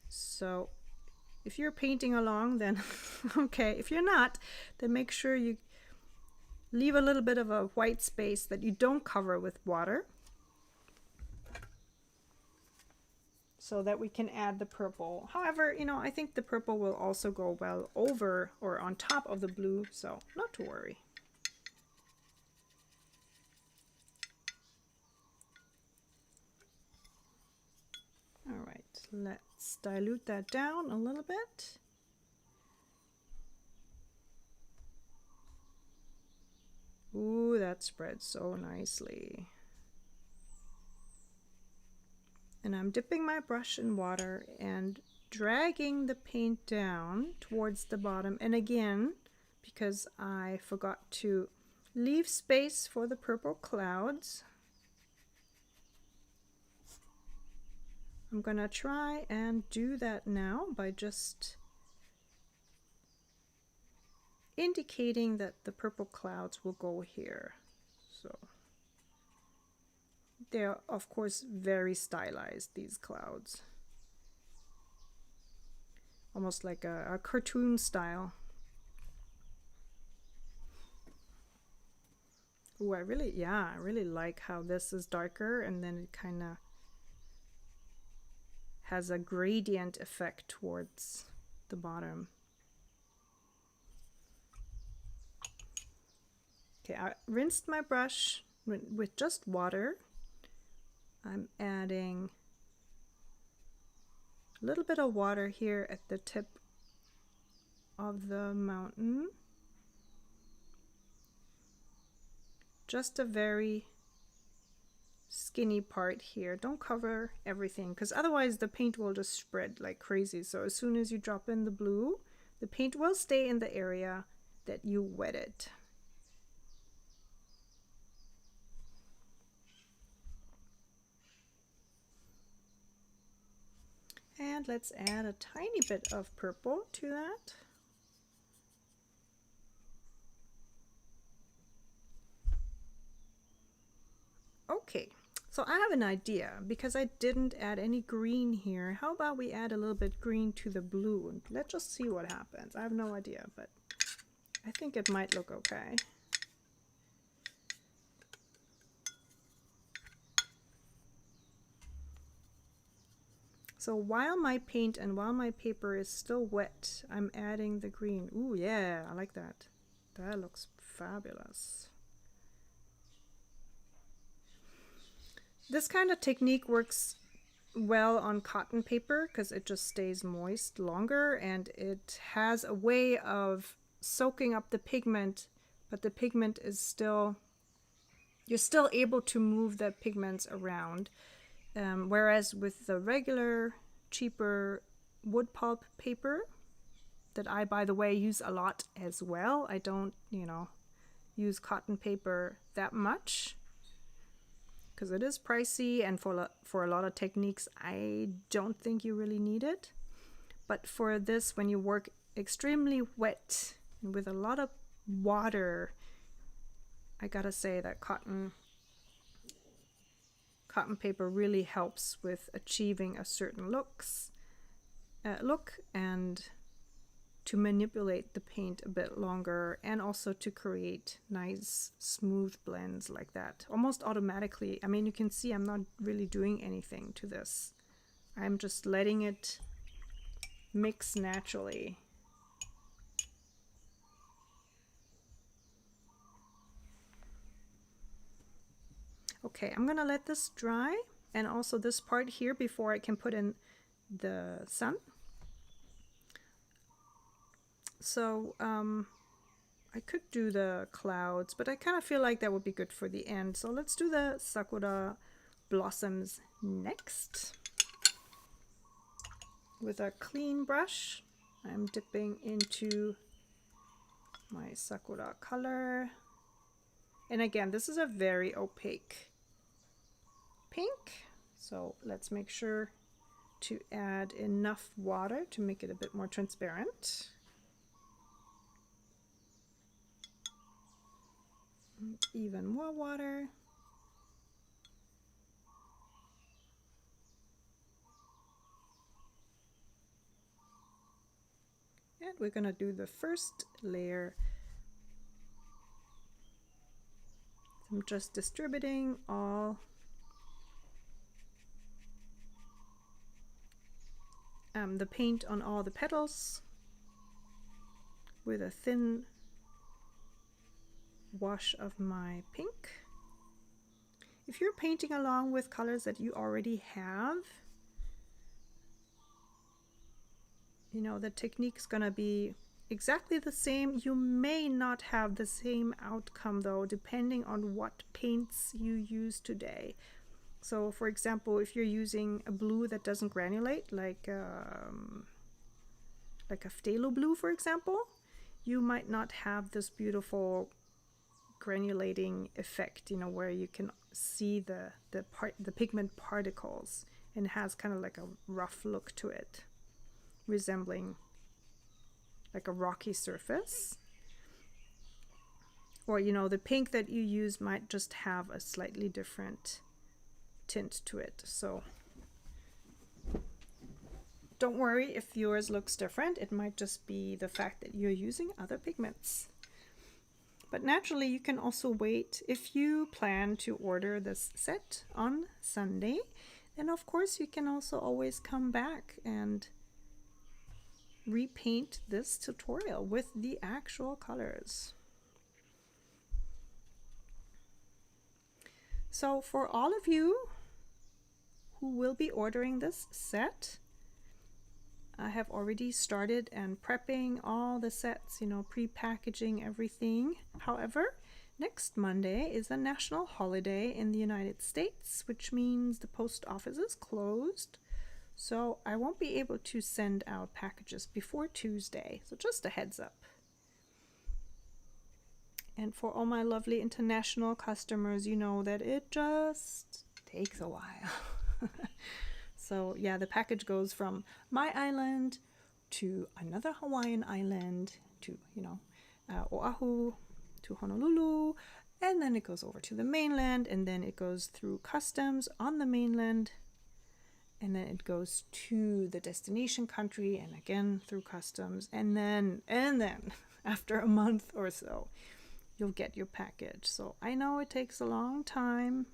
S1: So if you're painting along, then okay. If you're not, then make sure you leave a little bit of a white space that you don't cover with water, so that we can add the purple. However, you know, I think the purple will also go well over or on top of the blue, so not to worry. All right, let's dilute that down a little bit. Ooh, that spreads so nicely. And I'm dipping my brush in water and dragging the paint down towards the bottom. And again, because I forgot to leave space for the purple clouds, I'm gonna try and do that now by just indicating that the purple clouds will go here. So they're of course very stylized, these clouds, almost like a cartoon style. Ooh, I really like how this is darker and then it kind of has a gradient effect towards the bottom. Okay, I rinsed my brush with just water. I'm adding a little bit of water here at the tip of the mountain. Just a very skinny part here. Don't cover everything, because otherwise the paint will just spread like crazy. So as soon as you drop in the blue, the paint will stay in the area that you wetted. And let's add a tiny bit of purple to that. Okay, so I have an idea, because I didn't add any green here. How about we add a little bit green to the blue and let's just see what happens. I have no idea, but I think it might look okay. So while my paint and while my paper is still wet, I'm adding the green. Ooh, yeah, I like that. That looks fabulous. This kind of technique works well on cotton paper because it just stays moist longer, and it has a way of soaking up the pigment, but the pigment is still, you're still able to move the pigments around. Whereas with the regular, cheaper wood pulp paper that I, by the way, use a lot as well. I don't, use cotton paper that much because it is pricey, and for a lot of techniques, I don't think you really need it. But for this, when you work extremely wet and with a lot of water, I gotta say that cotton paper really helps with achieving a certain look and to manipulate the paint a bit longer, and also to create nice smooth blends like that almost automatically. I mean, you can see I'm not really doing anything to this. I'm just letting it mix naturally. Okay, I'm gonna let this dry, and also this part here before I can put in the sun. So I could do the clouds, but I kind of feel like that would be good for the end. So let's do the sakura blossoms next. With a clean brush, I'm dipping into my sakura color. And again, this is a very opaque pink, so let's make sure to add enough water to make it a bit more transparent. Even more water. And we're gonna do the first layer. I'm just distributing all the paint on all the petals with a thin wash of my pink. If you're painting along with colors that you already have, the technique's gonna be exactly the same. You may not have the same outcome though, depending on what paints you use today. So for example, if you're using a blue that doesn't granulate, like a phthalo blue, for example, you might not have this beautiful granulating effect, where you can see the pigment particles, and has kind of like a rough look to it, resembling like a rocky surface. Or the pink that you use might just have a slightly different tint to it. So don't worry if yours looks different. It might just be the fact that you're using other pigments. But naturally, you can also wait. If you plan to order this set on Sunday, then of course you can also always come back and repaint this tutorial with the actual colors. So for all of you who will be ordering this set, I have already started and prepping all the sets, pre-packaging everything. However, next Monday is a national holiday in the United States, which means the post office is closed. So I won't be able to send out packages before Tuesday. So just a heads up. And for all my lovely international customers, you know that it just takes a while. So yeah, the package goes from my island to another Hawaiian island to, Oahu to Honolulu, and then it goes over to the mainland, and then it goes through customs on the mainland, and then it goes to the destination country, and again through customs, and then after a month or so, you'll get your package. So I know it takes a long time,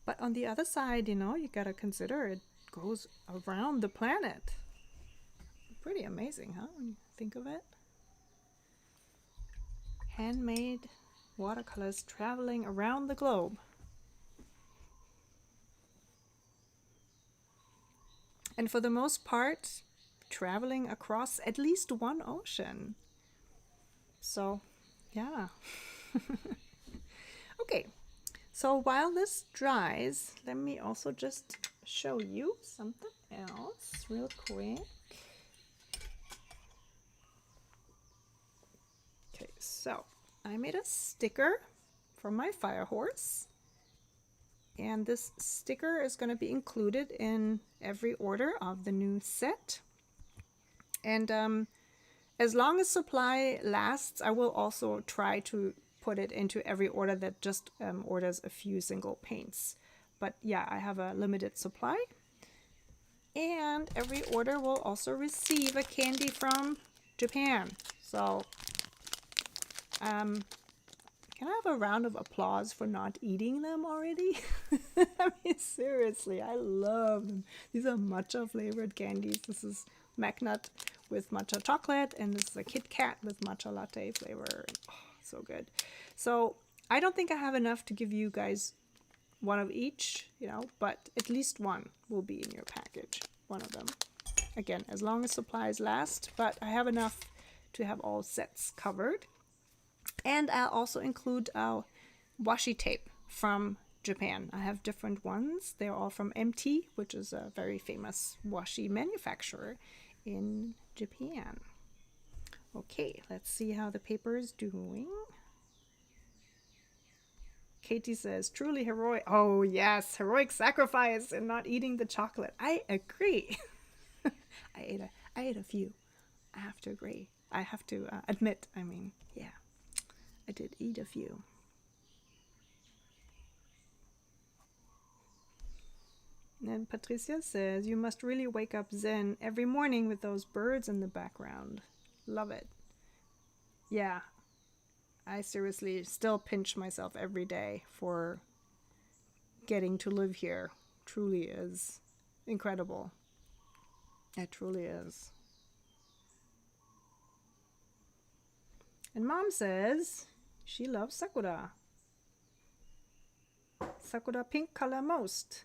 S1: but on the other side, you know, you gotta consider it goes around the planet. Pretty amazing, huh, when you think of it? Handmade watercolors traveling around the globe. And for the most part, traveling across at least one ocean. So, yeah. Okay, so while this dries, let me also just show you something else real quick. Okay, so I made a sticker for my fire horse. And this sticker is going to be included in every order of the new set. And as long as supply lasts, I will also try to put it into every order that just orders a few single paints. But yeah, I have a limited supply. And every order will also receive a candy from Japan. So can I have a round of applause for not eating them already? I mean, seriously, I love them. These are matcha flavored candies. This is Magnut with matcha chocolate, and this is a Kit Kat with matcha latte flavor. Oh, so good. So I don't think I have enough to give you guys one of each, you know, but at least one will be in your package. One of them. Again, as long as supplies last, but I have enough to have all sets covered. And I'll also include washi tape from Japan. I have different ones. They're all from MT, which is a very famous washi manufacturer in Japan. Okay, let's see how the paper is doing. Katie says, truly heroic. Oh yes, heroic sacrifice in not eating the chocolate. I agree. I ate a few. I have to agree. I have to admit, I mean, yeah. I did eat a few. And Patricia says, you must really wake up zen every morning with those birds in the background. Love it. Yeah, I seriously still pinch myself every day for getting to live here. Truly is incredible. It truly is. And Mom says she loves sakura. Sakura pink color most.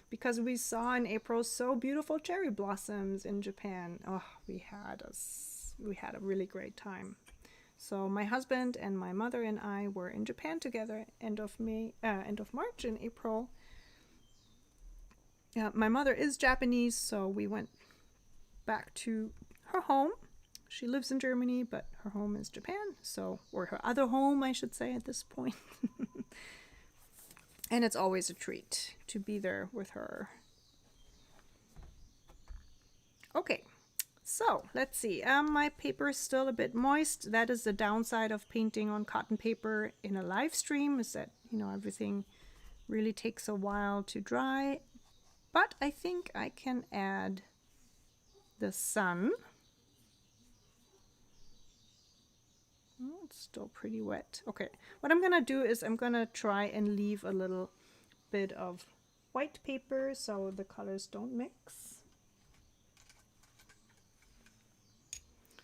S1: Because we saw in April so beautiful cherry blossoms in Japan. Oh, we had a really great time. So my husband and my mother and I were in Japan together end of March and April. My mother is Japanese, so we went back to her home. She lives in Germany, but her home is Japan, so, or her other home, I should say, at this point. And it's always a treat to be there with her. Okay, so let's see. My paper is still a bit moist. That is the downside of painting on cotton paper in a live stream, is that, you know, everything really takes a while to dry. But I think I can add the sun. Oh, it's still pretty wet. Okay, what I'm gonna do is I'm gonna try and leave a little bit of white paper so the colors don't mix.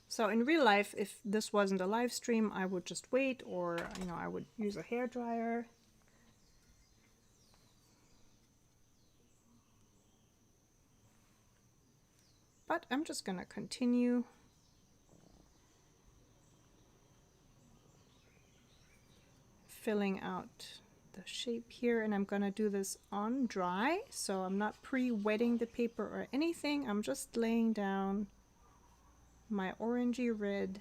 S1: So in real life, if this wasn't a live stream, I would just wait, or, you know, I would use a hair dryer. But I'm just gonna continue. Filling out the shape here, and I'm gonna do this on dry, so I'm not pre-wetting the paper or anything. I'm just laying down my orangey red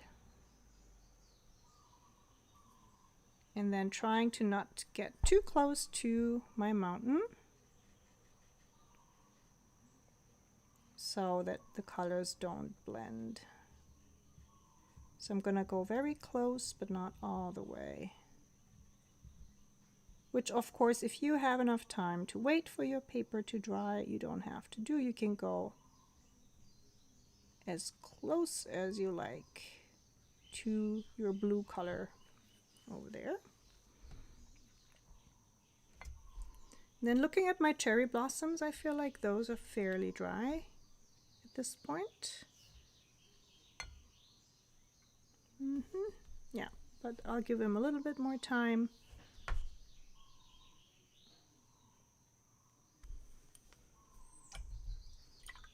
S1: and then trying to not get too close to my mountain so that the colors don't blend. So I'm gonna go very close but not all the way. Which, of course, if you have enough time to wait for your paper to dry, you don't have to do. You can go as close as you like to your blue color over there. Then looking at my cherry blossoms, I feel like those are fairly dry at this point. Yeah, but I'll give them a little bit more time.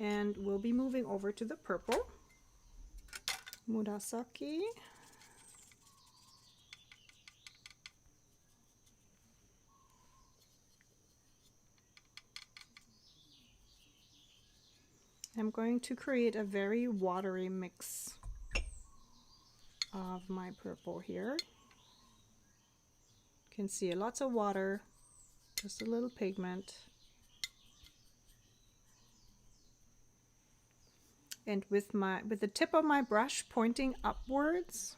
S1: And we'll be moving over to the purple, Murasaki. I'm going to create a very watery mix of my purple here. You can see lots of water, just a little pigment. And with the tip of my brush pointing upwards,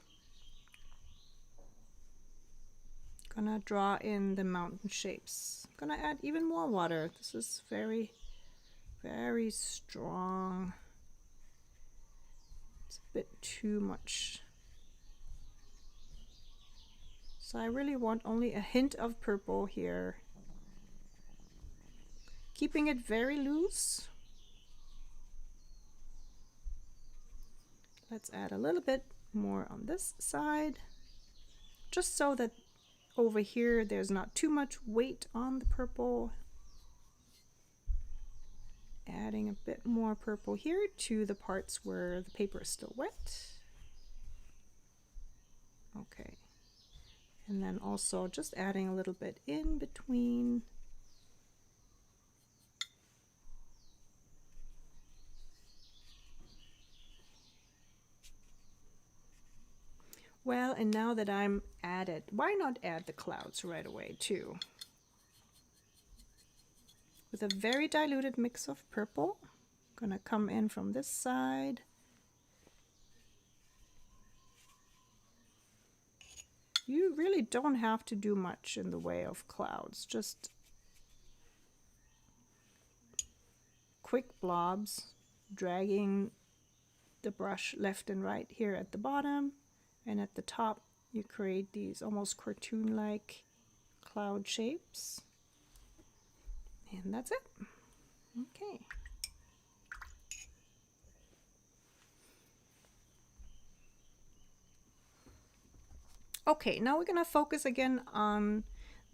S1: gonna draw in the mountain shapes. Gonna add even more water. This is very, very strong. It's a bit too much. So I really want only a hint of purple here. Keeping it very loose. Let's add a little bit more on this side, just so that over here there's not too much weight on the purple. Adding a bit more purple here to the parts where the paper is still wet. Okay. And then also just adding a little bit in between. Well, and now that I'm at it, why not add the clouds right away too? With a very diluted mix of purple, I'm gonna come in from this side. You really don't have to do much in the way of clouds, just quick blobs, dragging the brush left and right here at the bottom, and at the top you create these almost cartoon-like cloud shapes. And that's it. Okay. Okay, now we're gonna focus again on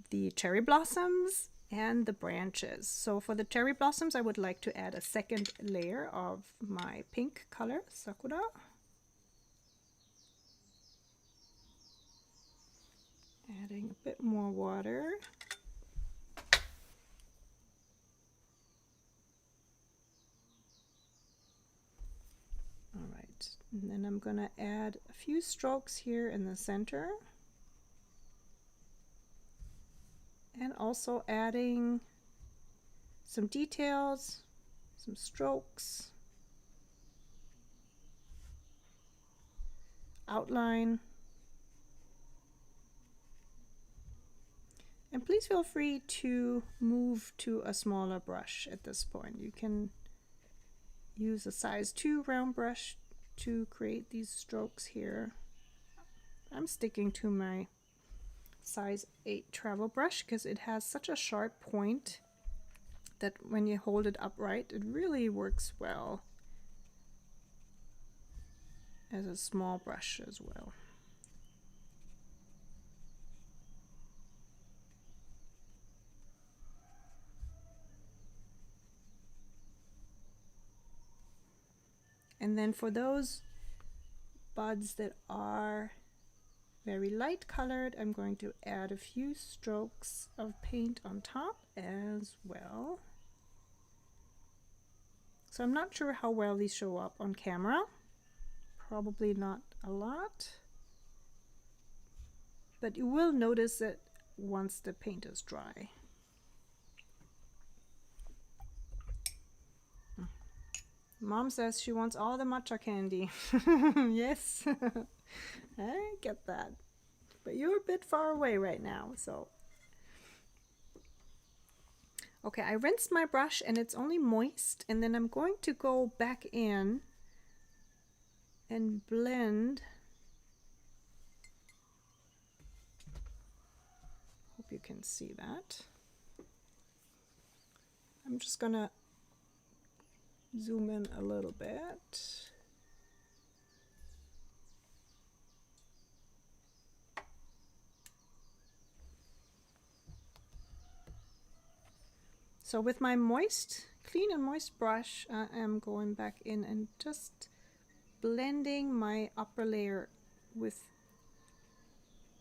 S1: the cherry blossoms and the branches. So for the cherry blossoms, I would like to add a second layer of my pink color, Sakura. Adding a bit more water. All right, and then I'm gonna add a few strokes here in the center. And also adding some details, some strokes, outline. And please feel free to move to a smaller brush at this point. You can use a size 2 round brush to create these strokes here. I'm sticking to my size 8 travel brush because it has such a sharp point that when you hold it upright, it really works well as a small brush as well. And then for those buds that are very light colored, I'm going to add a few strokes of paint on top as well. So I'm not sure how well these show up on camera. Probably not a lot. But you will notice it once the paint is dry. Mom says she wants all the matcha candy. Yes, I get that. But you're a bit far away right now, so. Okay, I rinsed my brush and it's only moist, and then I'm going to go back in and blend. Hope you can see that. I'm just gonna zoom in a little bit. So with my clean and moist brush, I am going back in and just blending my upper layer with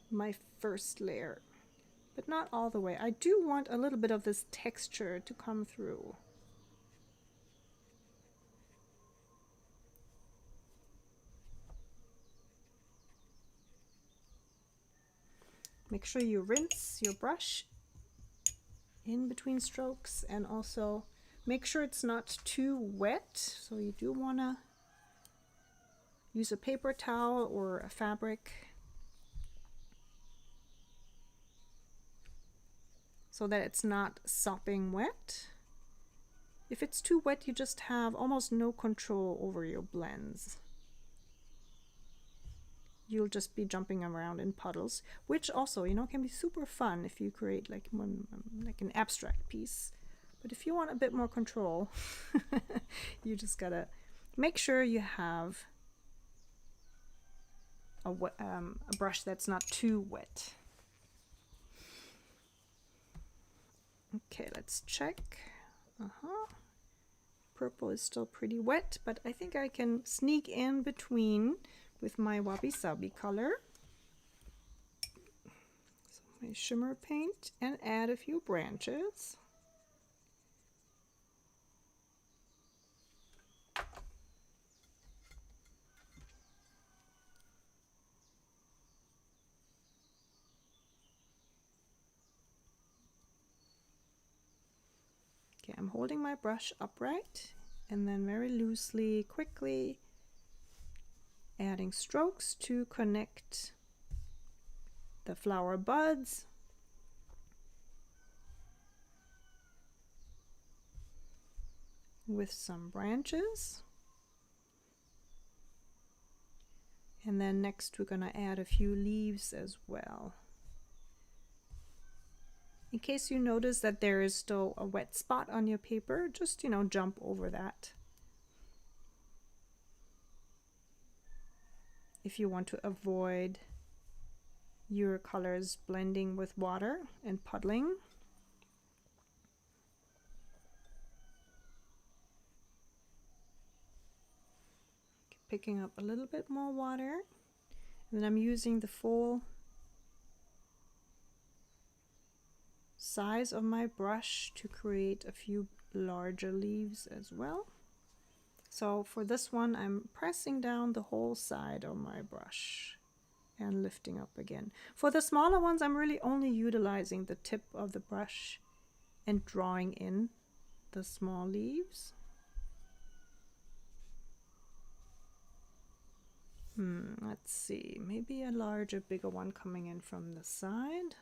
S1: my first layer, but not all the way. I do want a little bit of this texture to come through. Make sure you rinse your brush in between strokes, and also make sure it's not too wet. So you do want to use a paper towel or a fabric so that it's not sopping wet. If it's too wet, you just have almost no control over your blends. You'll just be jumping around in puddles, which also, you know, can be super fun if you create like an abstract piece. But if you want a bit more control, you just gotta make sure you have a brush that's not too wet. Okay, let's check. Purple is still pretty wet, but I think I can sneak in between with my wabi-sabi color, so my shimmer paint, and add a few branches. Okay, I'm holding my brush upright and then very loosely, quickly adding strokes to connect the flower buds with some branches. And then next we're going to add a few leaves as well. In case you notice that there is still a wet spot on your paper, just, you know, jump over that. If you want to avoid your colors blending with water and puddling. Picking up a little bit more water, and then I'm using the full size of my brush to create a few larger leaves as well. So for this one, I'm pressing down the whole side of my brush and lifting up again. For the smaller ones, I'm really only utilizing the tip of the brush and drawing in the small leaves. Let's see, maybe a larger, bigger one coming in from the side.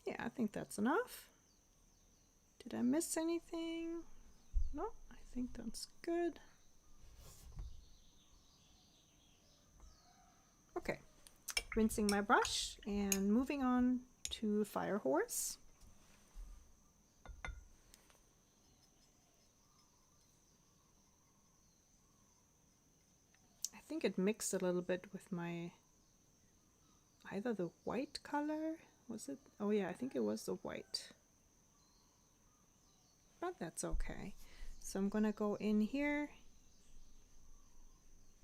S1: Yeah, I think that's enough. Did I miss anything? No, I think that's good. Okay, rinsing my brush and moving on to Fire Horse. I think it mixed a little bit with my, either the white color, was it? Oh yeah, I think it was the white. But that's okay. So I'm gonna go in here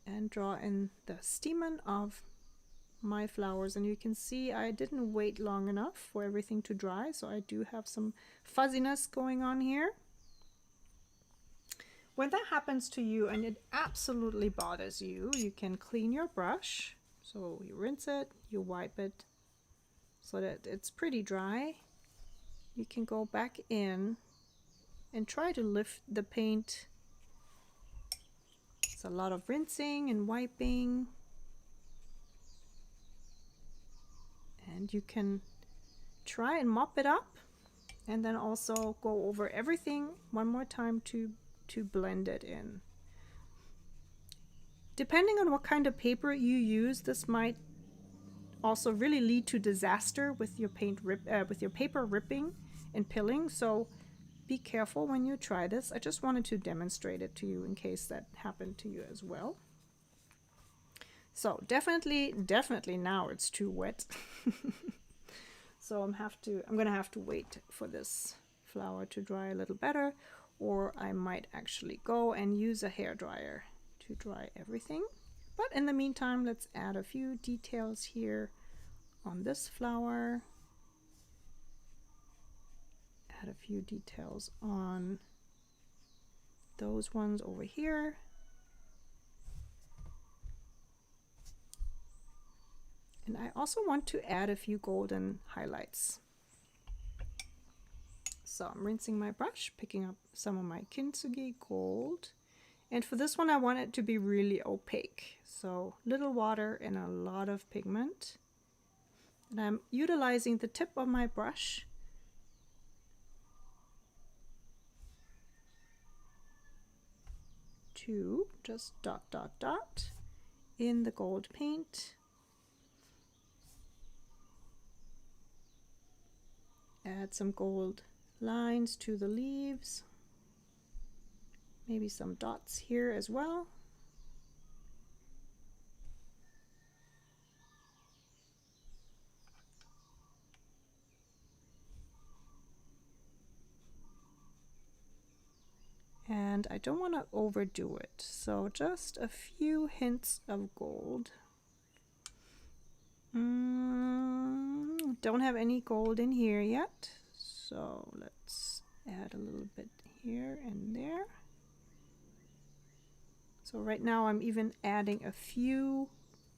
S1: and draw in the stamen of my flowers, and you can see I didn't wait long enough for everything to dry, so I do have some fuzziness going on here. When that happens to you and it absolutely bothers you, you can clean your brush. So you rinse it, you wipe it so that it's pretty dry. You can go back in and try to lift the paint. It's a lot of rinsing and wiping. And you can try and mop it up, and then also go over everything one more time to blend it in. Depending on what kind of paper you use, this might also really lead to disaster with your with your paper ripping and pilling. So be careful when you try this. I just wanted to demonstrate it to you in case that happened to you as well. So definitely now it's too wet. So I'm gonna have to wait for this flower to dry a little better, or I might actually go and use a hairdryer to dry everything. But in the meantime, let's add a few details here on this flower. Add a few details on those ones over here. And I also want to add a few golden highlights. So I'm rinsing my brush, picking up some of my Kintsugi gold. And for this one, I want it to be really opaque. So little water and a lot of pigment. And I'm utilizing the tip of my brush to just dot, dot, dot in the gold paint. Add some gold lines to the leaves. Maybe some dots here as well. And I don't want to overdo it, so just a few hints of gold. Don't have any gold in here yet, so let's add a little bit here and there. So right now I'm even adding a few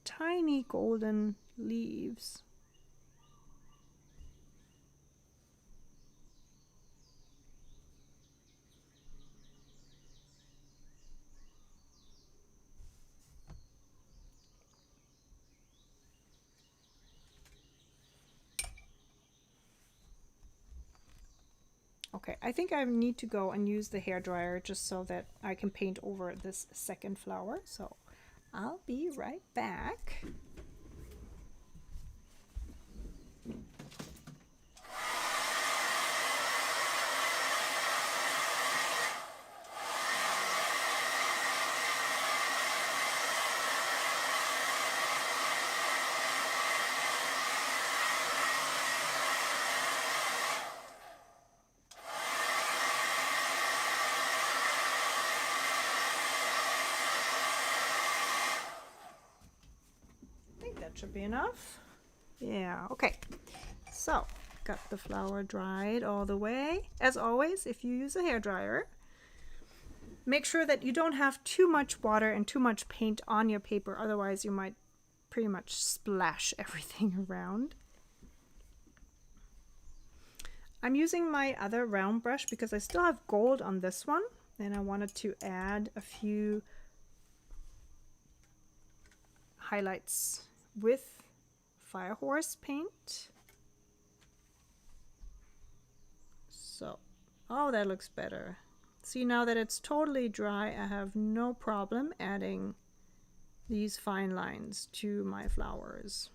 S1: tiny golden leaves. Okay, I think I need to go and use the hairdryer just so that I can paint over this second flower. So I'll be right back. That should be enough. Yeah, okay. So, got the flower dried all the way. As always, if you use a hairdryer, make sure that you don't have too much water and too much paint on your paper, otherwise you might pretty much splash everything around. I'm using my other round brush because I still have gold on this one, and I wanted to add a few highlights with Firehorse paint. So, oh, that looks better. See, now that it's totally dry, I have no problem adding these fine lines to my flowers.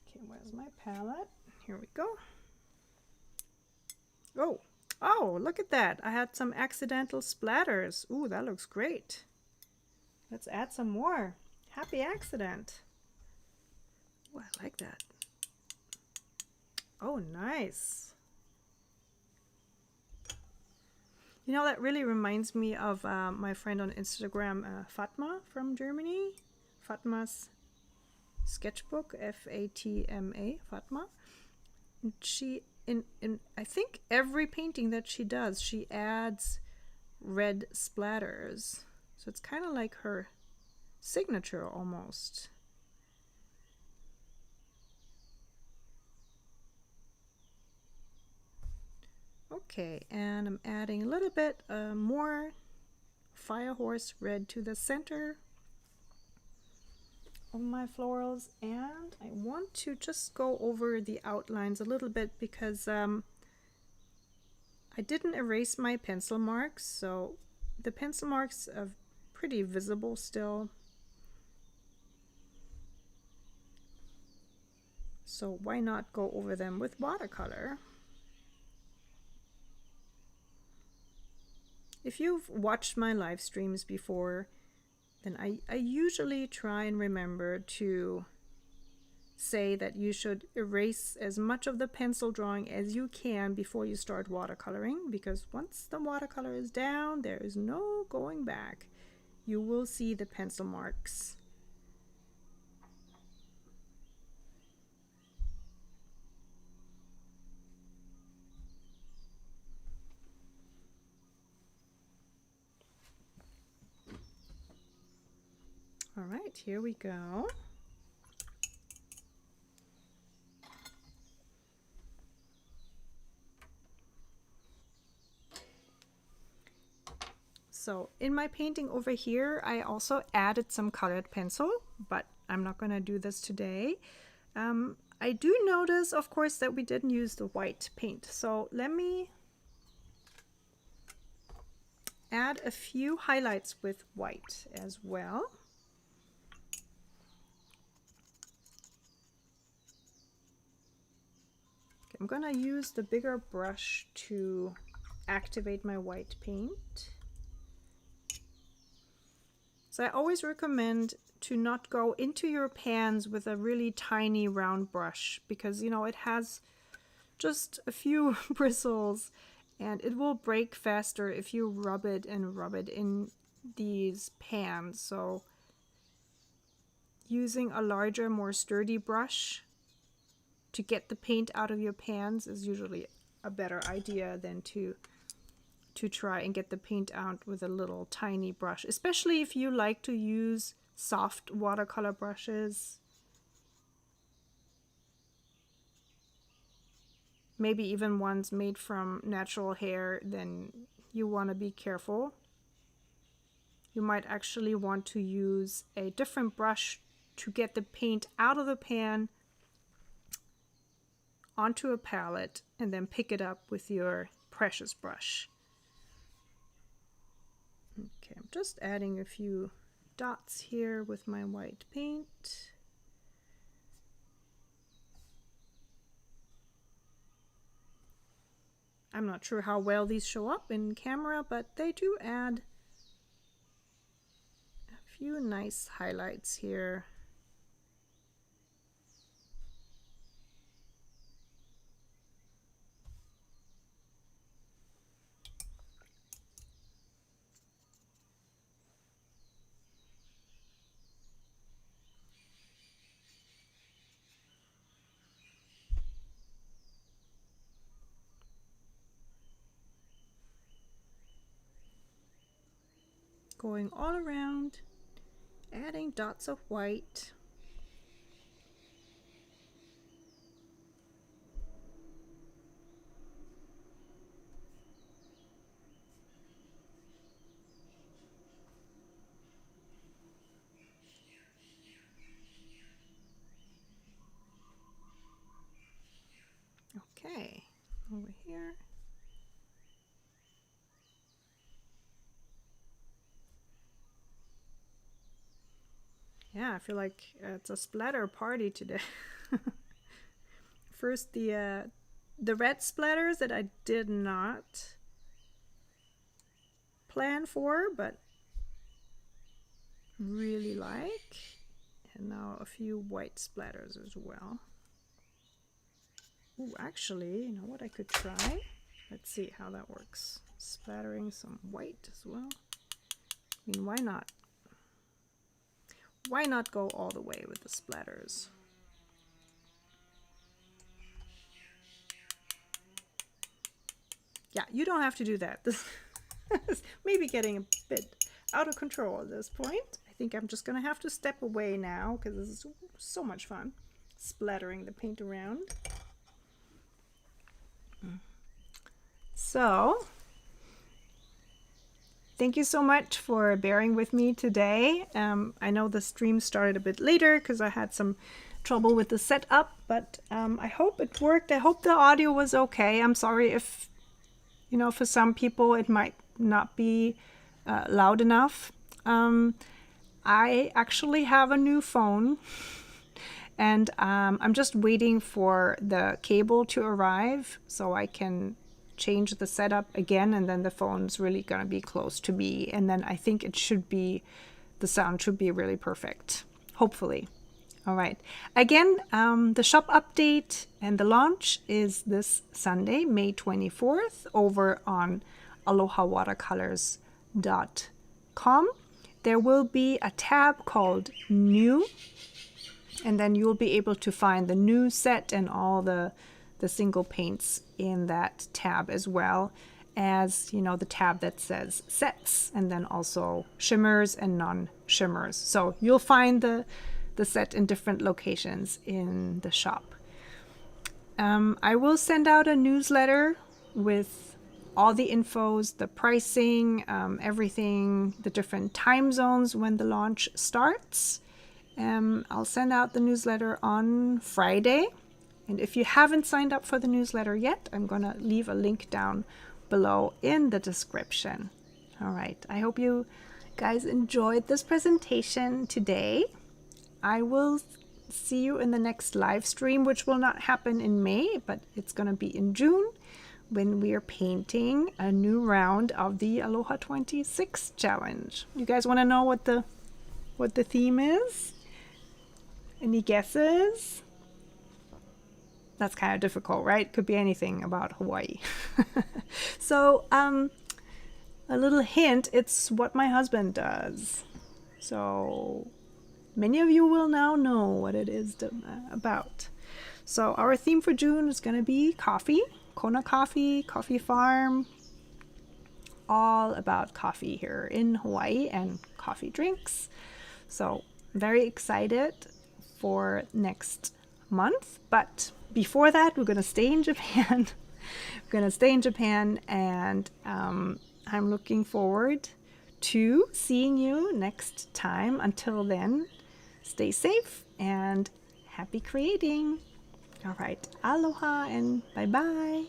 S1: Okay, where's my palette? Here we go. Oh, look at that. I had some accidental splatters. Ooh, that looks great. Let's add some more. Happy accident. Oh, I like that. Oh, nice. You know, that really reminds me of my friend on Instagram, Fatma from Germany. Fatma's sketchbook, F-A-T-M-A, Fatma. And she, in I think every painting that she does, she adds red splatters. So it's kind of like her signature almost. Okay, and I'm adding a little bit more Fire Horse red to the center of my florals, and I want to just go over the outlines a little bit because I didn't erase my pencil marks, so the pencil marks are pretty visible still. So why not go over them with watercolor? If you've watched my live streams before, then I usually try and remember to say that you should erase as much of the pencil drawing as you can before you start watercoloring, because once the watercolor is down, there is no going back. You will see the pencil marks. All right, here we go. So in my painting over here, I also added some colored pencil, but I'm not going to do this today. I do notice, of course, that we didn't use the white paint. So let me add a few highlights with white as well. Okay, I'm going to use the bigger brush to activate my white paint. So I always recommend to not go into your pans with a really tiny round brush, because you know it has just a few bristles and it will break faster if you rub it in these pans. So using a larger, more sturdy brush to get the paint out of your pans is usually a better idea than to try and get the paint out with a little tiny brush, especially if you like to use soft watercolor brushes. Maybe even ones made from natural hair, then you want to be careful. You might actually want to use a different brush to get the paint out of the pan onto a palette and then pick it up with your precious brush. Okay, I'm just adding a few dots here with my white paint. I'm not sure how well these show up in camera, but they do add a few nice highlights here. Going all around, adding dots of white. Okay, over here. Yeah, I feel like it's a splatter party today. First, the red splatters that I did not plan for, but really like. And now a few white splatters as well. Ooh, actually, you know what I could try? Let's see how that works. Splattering some white as well. I mean, why not? Why not go all the way with the splatters? Yeah, you don't have to do that. This is maybe getting a bit out of control at this point. I think I'm just gonna have to step away now because this is so much fun splattering the paint around. So thank you so much for bearing with me today. I know the stream started a bit later because I had some trouble with the setup, but I hope it worked. I hope the audio was okay. I'm sorry if, you know, for some people it might not be loud enough. I actually have a new phone, and I'm just waiting for the cable to arrive so I can change the setup again, and then the phone's really gonna be close to me, and then I think it should be, the sound should be really perfect, hopefully. All right, again, the shop update and the launch is this Sunday, May 24th, over on alohawatercolors.com. There will be a tab called New, and then you'll be able to find the new set and all the single paints in that tab, as well as, you know, the tab that says sets, and then also shimmers and non-shimmers. So you'll find the set in different locations in the shop. I will send out a newsletter with all the infos, the pricing, everything, the different time zones when the launch starts. I'll send out the newsletter on Friday. And if you haven't signed up for the newsletter yet, I'm going to leave a link down below in the description. All right. I hope you guys enjoyed this presentation today. I will see you in the next live stream, which will not happen in May, but it's going to be in June, when we are painting a new round of the Aloha 26 challenge. You guys want to know what the theme is? Any guesses? That's kind of difficult, right? Could be anything about Hawaii. So a little hint, it's what my husband does. So many of you will now know what it is about. So our theme for June is going to be coffee, Kona Coffee, Coffee Farm, all about coffee here in Hawaii and coffee drinks. So very excited for next month, but before that we're going to stay in Japan. We're going to stay in Japan, and I'm looking forward to seeing you next time. Until then, stay safe and happy creating. All right, aloha and bye-bye.